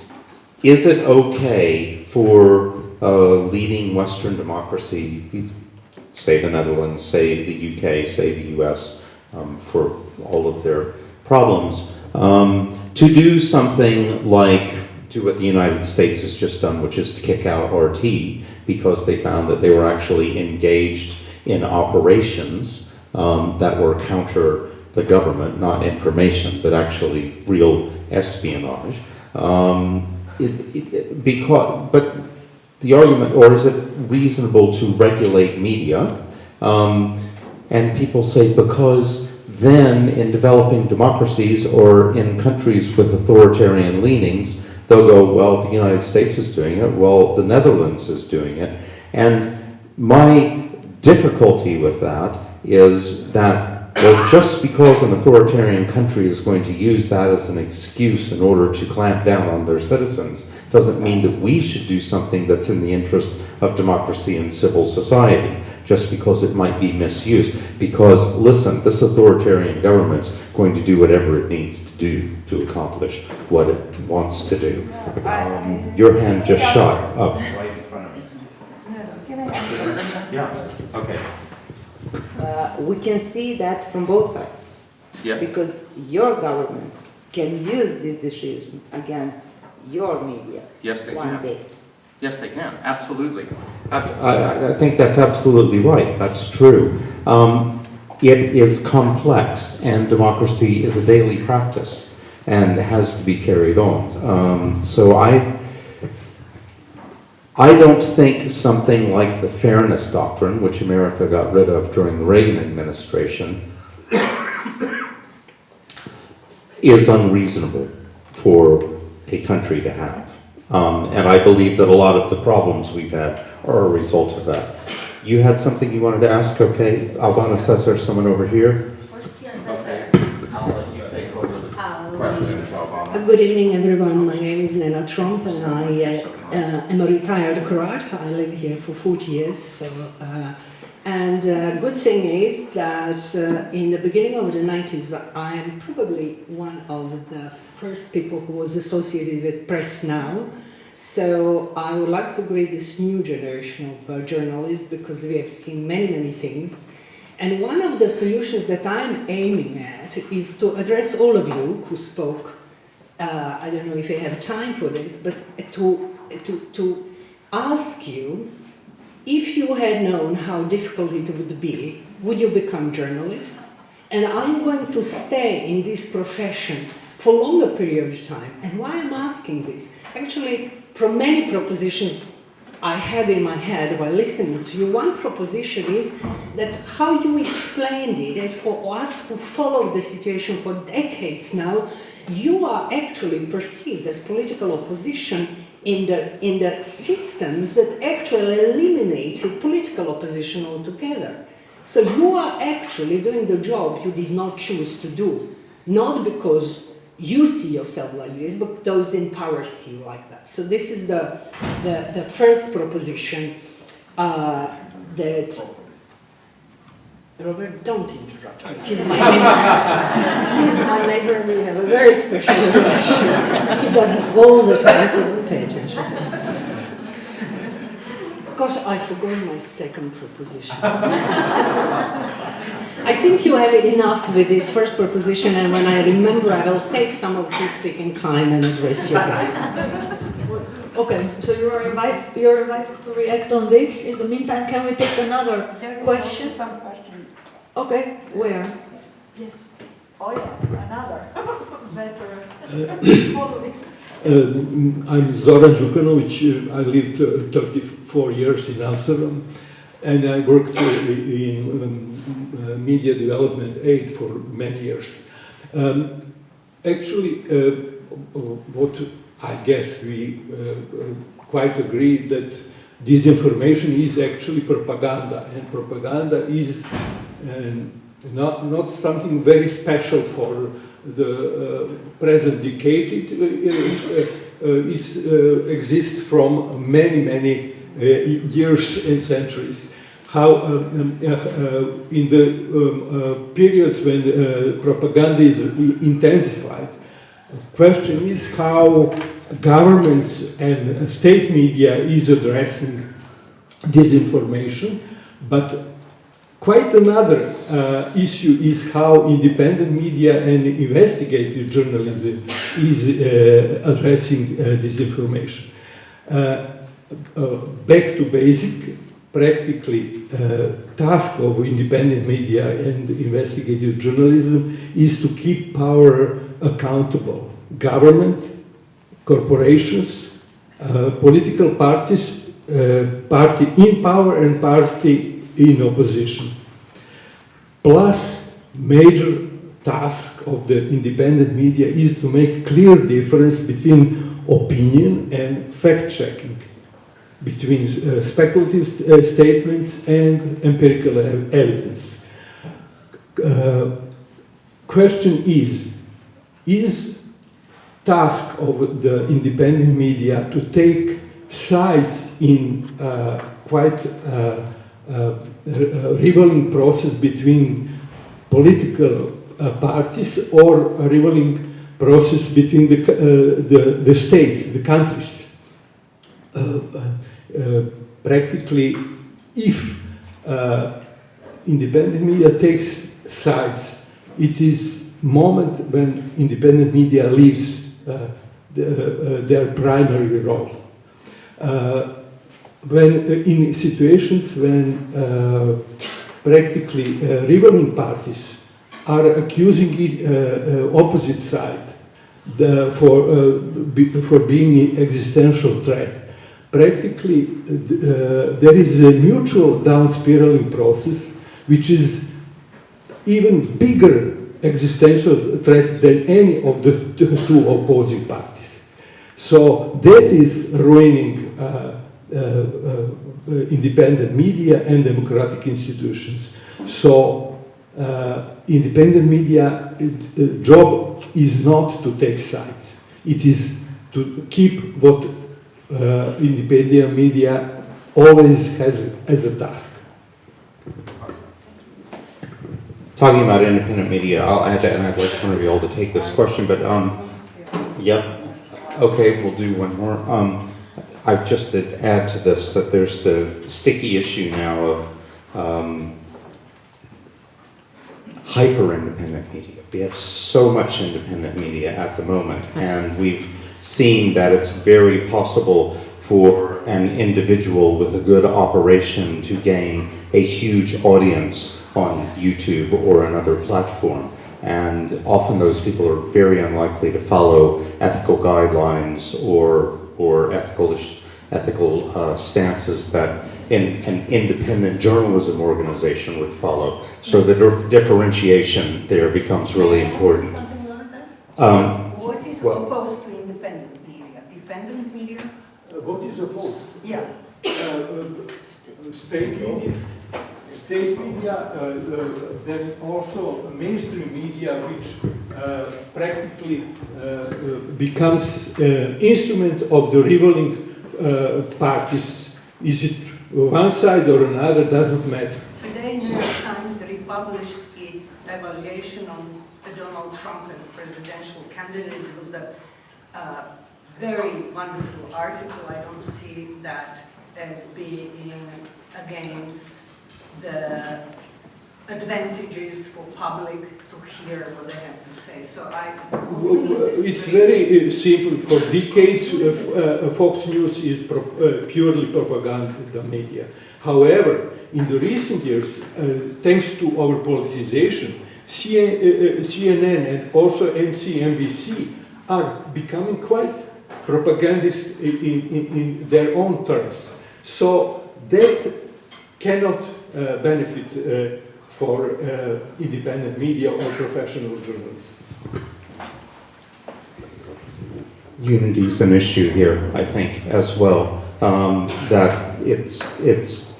it okay for a leading Western democracy, say the Netherlands, say the UK, say the US, for all of their problems, to do something like do what the United States has just done, which is to kick out RT because they found that they were actually engaged in operations that were counter the government, not information, but actually real espionage. But the argument, or is it reasonable to regulate media? And people say because then in developing democracies or in countries with authoritarian leanings, they'll go, well, the United States is doing it, well, the Netherlands is doing it. And my difficulty with that is that, well, just because an authoritarian country is going to use that as an excuse in order to clamp down on their citizens doesn't mean that we should do something that's in the interest of democracy and civil society, just because it might be misused. Because, listen, this authoritarian government's going to do whatever it needs to do to accomplish what it wants to do. Your hand just shot up right in front of me. Yeah, okay. We can see that from both sides. Yes. Because your government can use this decision against your media. Yes, they one can. day. Yes, they can. Absolutely. I think that's absolutely right. That's true. It is complex, and democracy is a daily practice and has to be carried on. So I don't think something like the fairness doctrine, which America got rid of during the Reagan administration, is unreasonable for a country to have. And I believe that a lot of the problems we've had are a result of that. You had something you wanted to ask, okay? Albana says there's someone over here. Okay. I'll let you take over the questions, Albana. Good evening, everyone. My name is Nena Tromp, and I am a retired Croat. I live here for 40 years. So, and good thing is that in the beginning of the 90s, I am probably one of the first people who was associated with Press Now. So I would like to greet this new generation of journalists, because we have seen many, many things. And one of the solutions that I'm aiming at is to address all of you who spoke. I don't know if I have time for this, but to ask you, if you had known how difficult it would be, would you become journalists? And are you going to stay in this profession for a longer period of time? And why I'm asking this? Actually, from many propositions I had in my head while listening to you, one proposition is that how you explained it, that for us who follow the situation for decades now, you are actually perceived as political opposition in the systems that actually eliminated political opposition altogether. So you are actually doing the job you did not choose to do, not because you see yourself like this, but those in power see you like that. So this is the first proposition that... Robert, don't interrupt me. He's my neighbor. He's my neighbor, we have a very special relation. He does it all the time, so don't pay attention to him. Gosh, I forgot my second proposition. I think you have enough with this first proposition, and when I remember, I will take some of this speaking time and address you. Okay, so you're invited to react on this. In the meantime, can we take another question? Some questions. Okay, where? Yes. Oh yeah, another. Better. Following. I'm Zoran Đukanović. I lived 34 years in Amsterdam, and I worked in media development aid for many years. Actually, what I guess we quite agree that disinformation is actually propaganda, and propaganda is not something very special for the present decade. exists from many years and centuries. How in the periods when propaganda is intensified, the question is how governments and state media is addressing disinformation, but quite another issue is how independent media and investigative journalism is addressing disinformation. Back to basic, practically task of independent media and investigative journalism is to keep power accountable. Government, corporations, political parties, party in power and party in opposition. Plus, major task of the independent media is to make clear difference between opinion and fact-checking, between speculative statements and empirical evidence. Question is task of the independent media to take sides in quite rivaling process between political parties or a rivaling process between the states, the countries. Practically, if independent media takes sides, it is moment when independent media leaves their primary role. When in situations when practically rivaling parties are accusing opposite side for being existential threat, practically there is a mutual down spiraling process which is even bigger existential threat than any of the two opposing parties. So that is ruining independent media and democratic institutions. So independent media job is not to take sides. It is to keep what independent media always has as a task. Talking about independent media, I'll add that, and I'd like one of you all to take this question, but yep, okay, we'll do one more. I just to add to this that there's the sticky issue now of hyper-independent media. We have so much independent media at the moment, and we've seen that it's very possible for an individual with a good operation to gain a huge audience on YouTube or another platform. And often those people are very unlikely to follow ethical guidelines or ethical stances that an independent journalism organization would follow. So the differentiation there becomes really important. Something like that? What is opposed to independent media? Dependent media? What is opposed? Yeah. State media. State media, then also mainstream media, which practically becomes instrument of the rivaling parties. Is it one side or another, doesn't matter. Today, New York Times republished its evaluation on Donald Trump as presidential candidate. It was a very wonderful article. I don't see that as being against the advantages for public to hear what they have to say. So it's very simple. For decades, Fox News is purely propaganda media. However, in the recent years, thanks to our politicization, CNN and also MSNBC are becoming quite propagandist in their own terms. So that cannot benefit for independent media or professional journalists. Unity is an issue here, I think, as well. That it's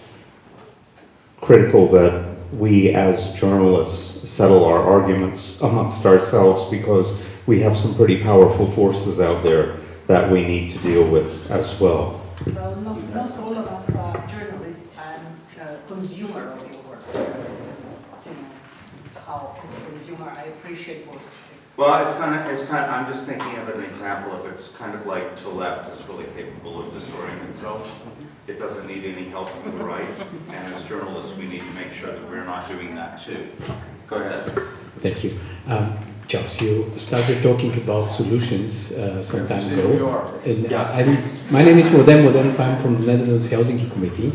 critical that we as journalists settle our arguments amongst ourselves, because we have some pretty powerful forces out there that we need to deal with as well. Well, not all of us are journalists and consumer of your work. This is, how as a consumer I appreciate both. Well, it's kind of, I'm just thinking of an example of it's kind of like the left is really capable of destroying itself. It doesn't need any help from the right, and as journalists, we need to make sure that we're not doing that too. Go ahead. Thank you. Charles, you started talking about solutions some time ago. And, my name is Modem. I'm from the Netherlands Helsinki Committee.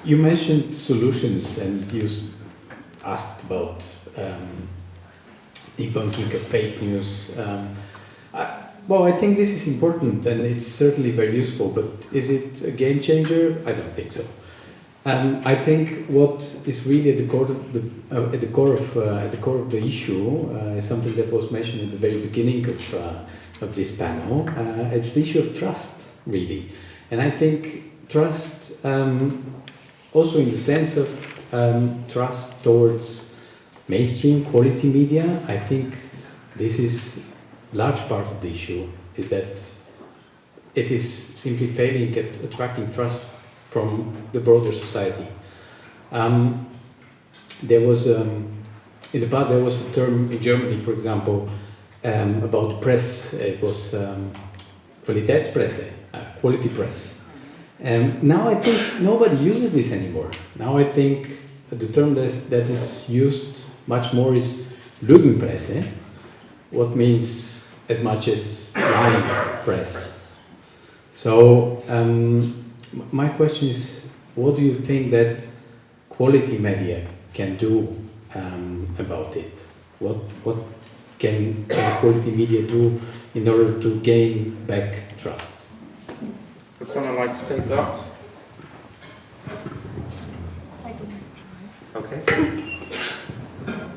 You mentioned solutions and you asked about debunking of fake news. Well, I think this is important and it's certainly very useful, but is it a game changer? I don't think so. I think what is really at the core of the issue is something that was mentioned at the very beginning of this panel. It's the issue of trust, really, and I think trust, also in the sense of trust towards mainstream quality media. I think this is large part of the issue. Is that it is simply failing at attracting trust from the broader society. There was, in the past, there was a term in Germany, for example, about the press. It was Qualitätspresse, quality press. Now I think nobody uses this anymore. Now I think the term that is used much more is Lügenpresse, what means as much as lying press. So, my question is, what do you think that quality media can do about it? What can quality media do in order to gain back trust? Would someone like to take that? Okay.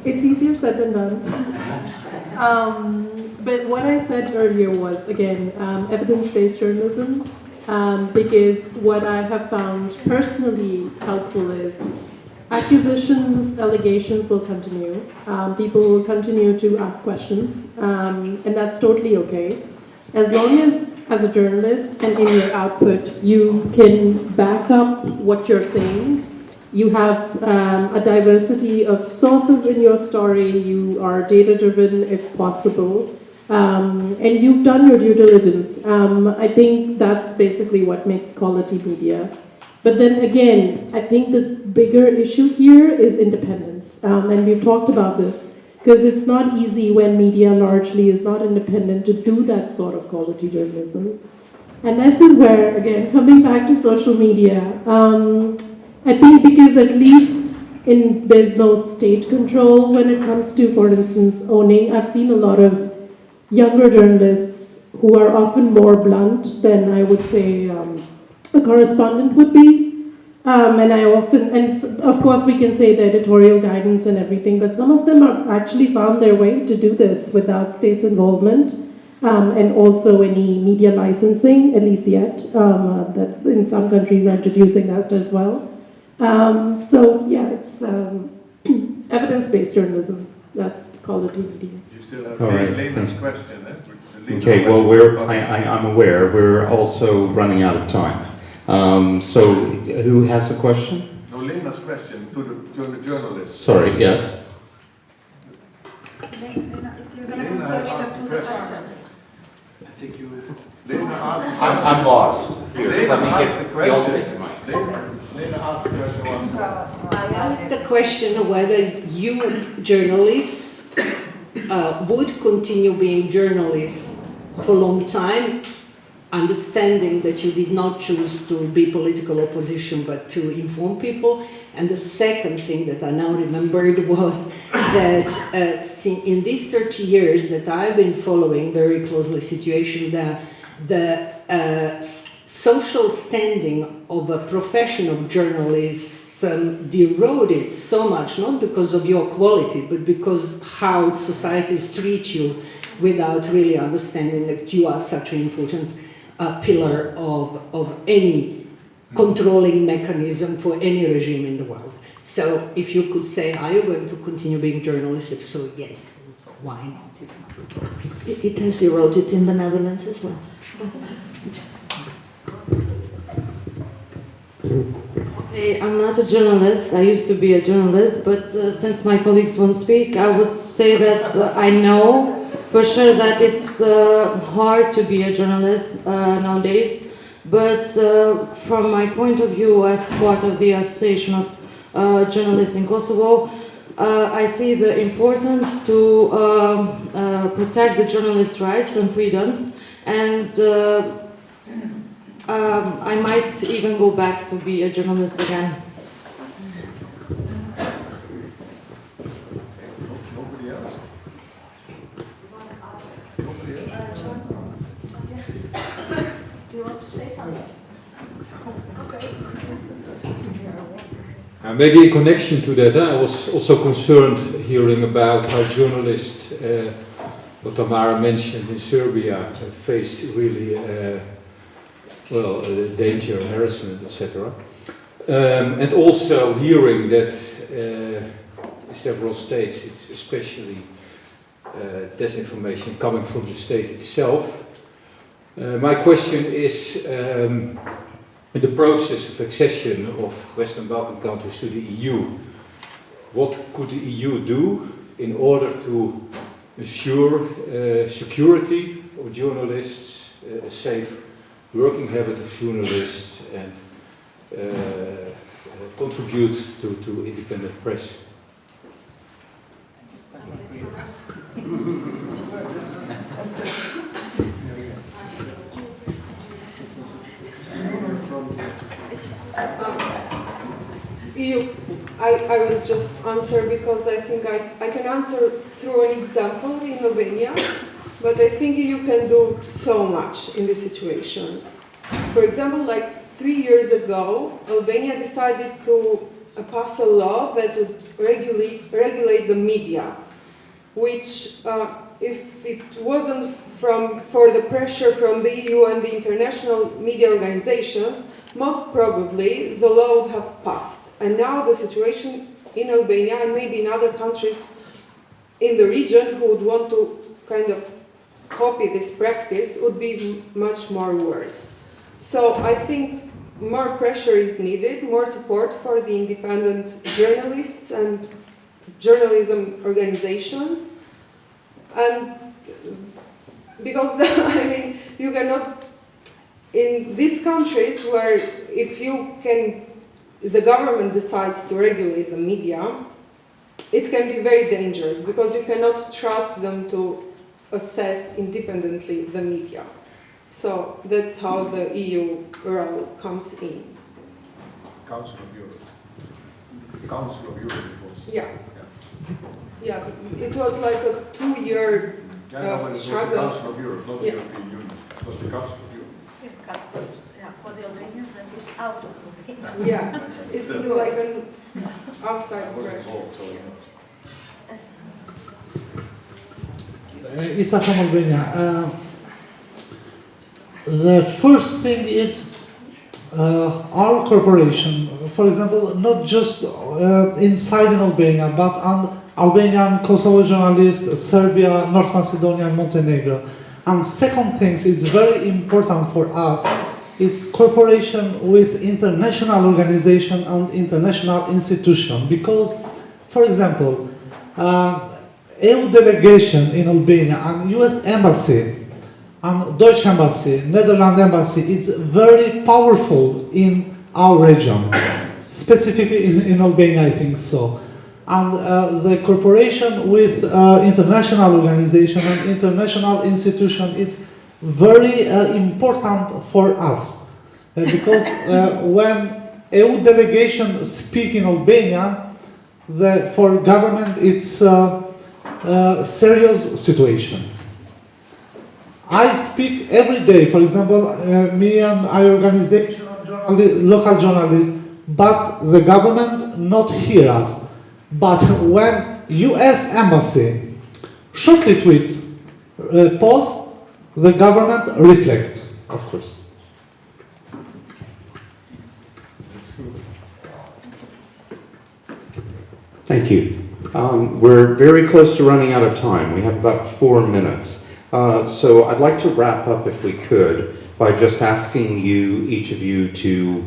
It's easier said than done. But what I said earlier was, again, evidence-based journalism. Because what I have found personally helpful is accusations, allegations will continue. People will continue to ask questions, and that's totally okay. As long as a journalist and in your output, you can back up what you're saying, you have a diversity of sources in your story, you are data-driven if possible, and you've done your due diligence. I think that's basically what makes quality media. But then again, I think the bigger issue here is independence. And we've talked about this, because it's not easy when media largely is not independent to do that sort of quality journalism. And this is where, again, coming back to social media, I think because at least there's no state control when it comes to, for instance, owning. I've seen a lot of younger journalists who are often more blunt than I would say a correspondent would be. And of course we can say the editorial guidance and everything, but some of them have actually found their way to do this without state's involvement, and also any media licensing, at least yet, that in some countries are introducing that as well. So yeah, it's evidence-based journalism. That's quality media. You still have All right. Lena's question, Okay, well, I'm aware we're also running out of time. So, who has the question? No, Lena's question to the journalist. Sorry, yes. You're going to consult to the question. I think you will. Lena asked. I'm lost. Here, Lena let me asked get the the question. alternate mic. Lena asked the question once more. I asked the question whether you journalists would continue being journalists for a long time, understanding that you did not choose to be political opposition but to inform people. And the second thing that I now remembered was that in these 30 years that I've been following very closely the situation, the social standing of a profession of journalism eroded so much, not because of your quality, but because how societies treat you without really understanding that you are such an important pillar of any controlling mechanism for any regime in the world. So if you could say, are you going to continue being journalists? If so, yes. why not? It has eroded in the Netherlands as well. Hey, I'm not a journalist. I used to be a journalist, but since my colleagues won't speak, I would say that I know for sure that it's hard to be a journalist nowadays. But from my point of view, as part of the Association of Journalists in Kosovo, I see the importance to protect the journalists' rights and freedoms, and I might even go back to be a journalist again. Nobody else? Do you want to say something? Okay. Maybe in connection to that, I was also concerned hearing about how journalists, what Tamara mentioned in Serbia, face really danger, harassment, etc. And also hearing that in several states it's especially disinformation coming from the state itself. My question is, in the process of accession of Western Balkan countries to the EU, what could the EU do in order to ensure security of journalists, a safe working habit of journalists, and contribute to independent press? I will just answer because I think I can answer through an example in Albania, but I think EU can do so much in these situations. For example, like 3 years ago, Albania decided to pass a law that would regulate the media, which if it wasn't for the pressure from the EU and the international media organizations, most probably the law would have passed. And now the situation in Albania and maybe in other countries in the region who would want to kind of copy this practice would be much more worse. So I think more pressure is needed, more support for the independent journalists and journalism organizations. And because, I mean, you cannot, in these countries where if you can, the government decides to regulate the media, it can be very dangerous because you cannot trust them to assess independently the media. So that's how the EU role comes in. Council of Europe. Council of Europe it was. Yeah. Yeah, it was like a 2-year It was the struggle. Council of Europe, not the European Union. It was the Council of Europe. Yeah, for the Albanians that is out of Albania. Yeah, it's like an outside pressure. Isa from Albania. The first thing is our corporation, for example, not just inside in Albania, but on Albanian, Kosovo journalists, Serbia, North Macedonia, and Montenegro. And second thing, it's very important for us, it's cooperation with international organization and international institution. Because, for example, EU delegation in Albania and US Embassy and Dutch Embassy, Netherlands Embassy, it's very powerful in our region, specifically in Albania, I think so. And the cooperation with international organization and international institution is very important for us. Because when EU delegation speak in Albania, for government it's serious situation. I speak every day, for example, me and our organization, local journalists, but the government not hear us. But when US Embassy shortly tweet post, the government reflects, of course. Thank you. We're very close to running out of time. We have about 4 minutes. So I'd like to wrap up, if we could, by just asking you, each of you, to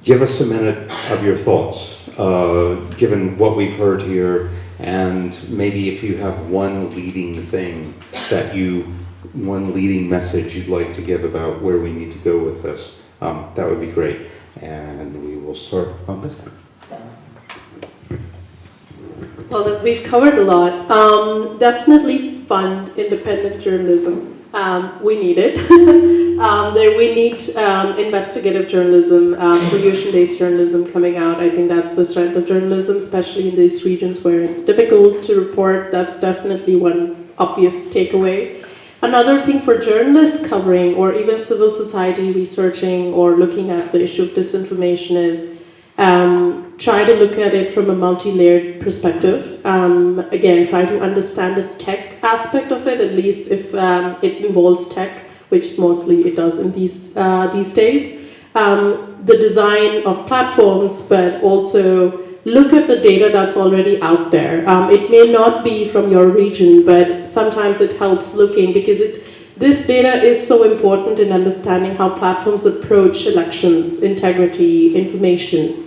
give us a minute of your thoughts, given what we've heard here, and maybe if you have one leading thing one leading message you'd like to give about where we need to go with this, that would be great. And we will start on this thing. Well, we've covered a lot. Definitely fund independent journalism. We need it. We need investigative journalism, solution-based journalism coming out. I think that's the strength of journalism, especially in these regions where it's difficult to report. That's definitely one obvious takeaway. Another thing for journalists covering, or even civil society researching or looking at the issue of disinformation, is try to look at it from a multi-layered perspective. Again, try to understand the tech aspect of it, at least if it involves tech, which mostly it does in these days. The design of platforms, but also look at the data that's already out there. It may not be from your region, but sometimes it helps looking, because this data is so important in understanding how platforms approach elections, integrity, information.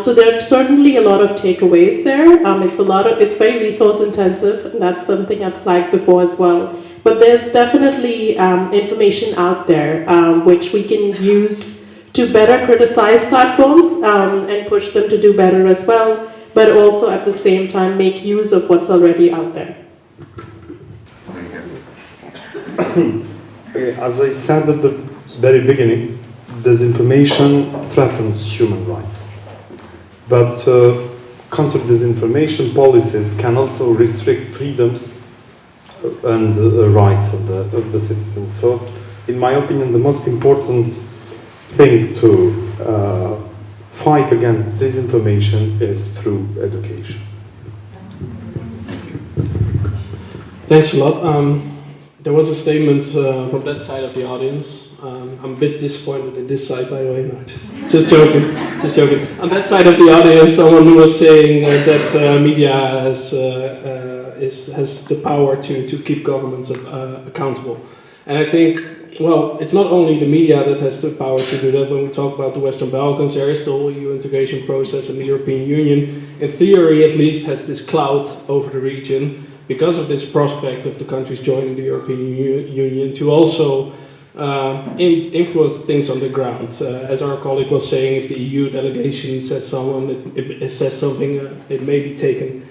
So there are certainly a lot of takeaways there. It's very resource intensive, and that's something I've flagged before as well. But there's definitely information out there which we can use to better criticize platforms and push them to do better as well, but also at the same time make use of what's already out there. As I said at the very beginning, disinformation threatens human rights. But counter-disinformation policies can also restrict freedoms and rights of the citizens. So, in my opinion, the most important thing to fight against disinformation is through education. Thanks a lot. There was a statement from that side of the audience. I'm a bit disappointed in this side, by the way. No, just joking. Just joking. On that side of the audience, someone was saying that media has the power to keep governments accountable. And I think, well, it's not only the media that has the power to do that. When we talk about the Western Balkans, there is the whole EU integration process, and the European Union, in theory at least, has this cloud over the region because of this prospect of the countries joining the European Union to also influence things on the ground. As our colleague was saying, if the EU delegation says something, it may be taken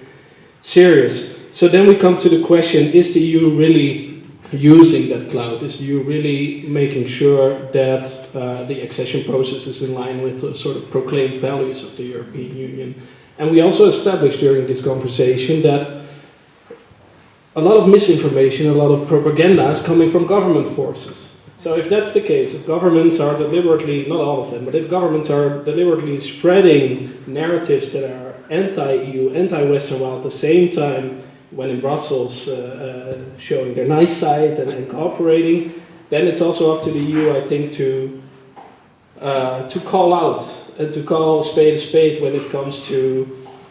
serious. So then we come to the question, is the EU really using that cloud? Is the EU really making sure that the accession process is in line with the sort of proclaimed values of the European Union? And we also established during this conversation that a lot of misinformation, a lot of propaganda is coming from government forces. So if that's the case, if governments are deliberately, not all of them, but if governments are deliberately spreading narratives that are anti-EU, anti-Western, while at the same time, when in Brussels, showing their nice side and cooperating, then it's also up to the EU, I think, to call out and to call spade a spade when it comes to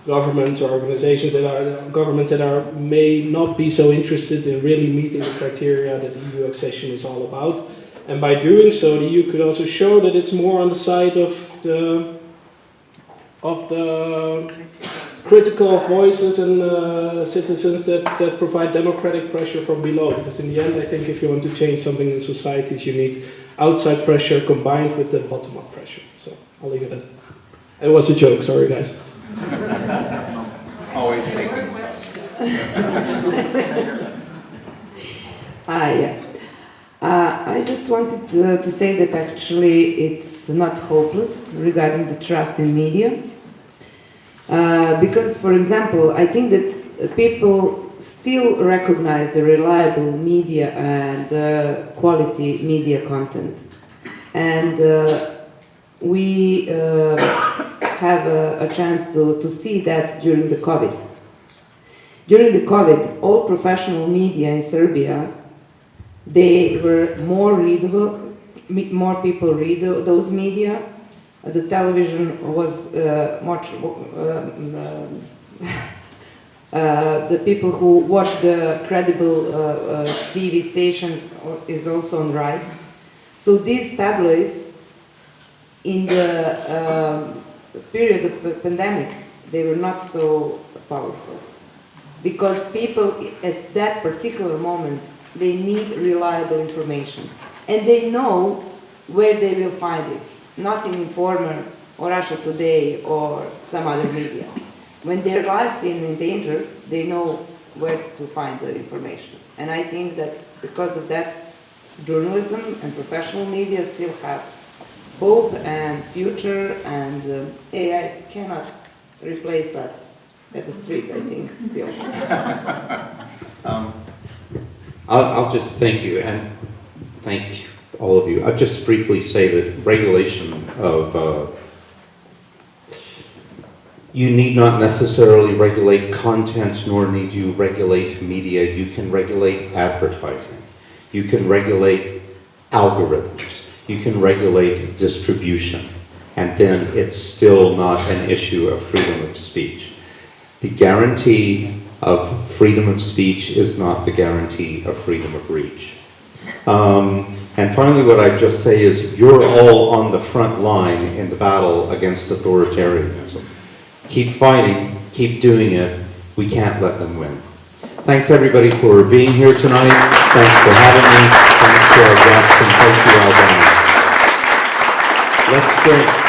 governments or organizations that may not be so interested in really meeting the criteria that EU accession is all about. And by doing so, the EU could also show that it's more on the side of the critical voices and citizens that provide democratic pressure from below. Because in the end, I think if you want to change something in societies, you need outside pressure combined with the bottom-up pressure. So I'll leave it at that. It was a joke, sorry guys. Always taking sides. Yeah. I just wanted to say that actually it's not hopeless regarding the trust in media. Because, for example, I think that people still recognize the reliable media and quality media content. And we have a chance to see that during the COVID. During the COVID, all professional media in Serbia, they were more readable, more people read those media. The television was much the people who watch the credible TV station is also on rise. So these tabloids, in the period of the pandemic, they were not so powerful. Because people at that particular moment, they need reliable information. And they know where they will find it, not in Informer or Russia Today or some other media. When their lives are in danger, they know where to find the information. And I think that because of that, journalism and professional media still have hope and future, and AI cannot replace us at the street, I think, still. I'll just thank you and thank all of you. I'll just briefly say that regulation of you need not necessarily regulate content, nor need you regulate media. You can regulate advertising. You can regulate algorithms. You can regulate distribution. And then it's still not an issue of freedom of speech. The guarantee of freedom of speech is not the guarantee of freedom of reach. And finally, what I'd just say is you're all on the front line in the battle against authoritarianism. Keep fighting, keep doing it. We can't let them win. Thanks everybody for being here tonight. Thanks for having me. Thanks to our guests, and thank you all down. Let's drink.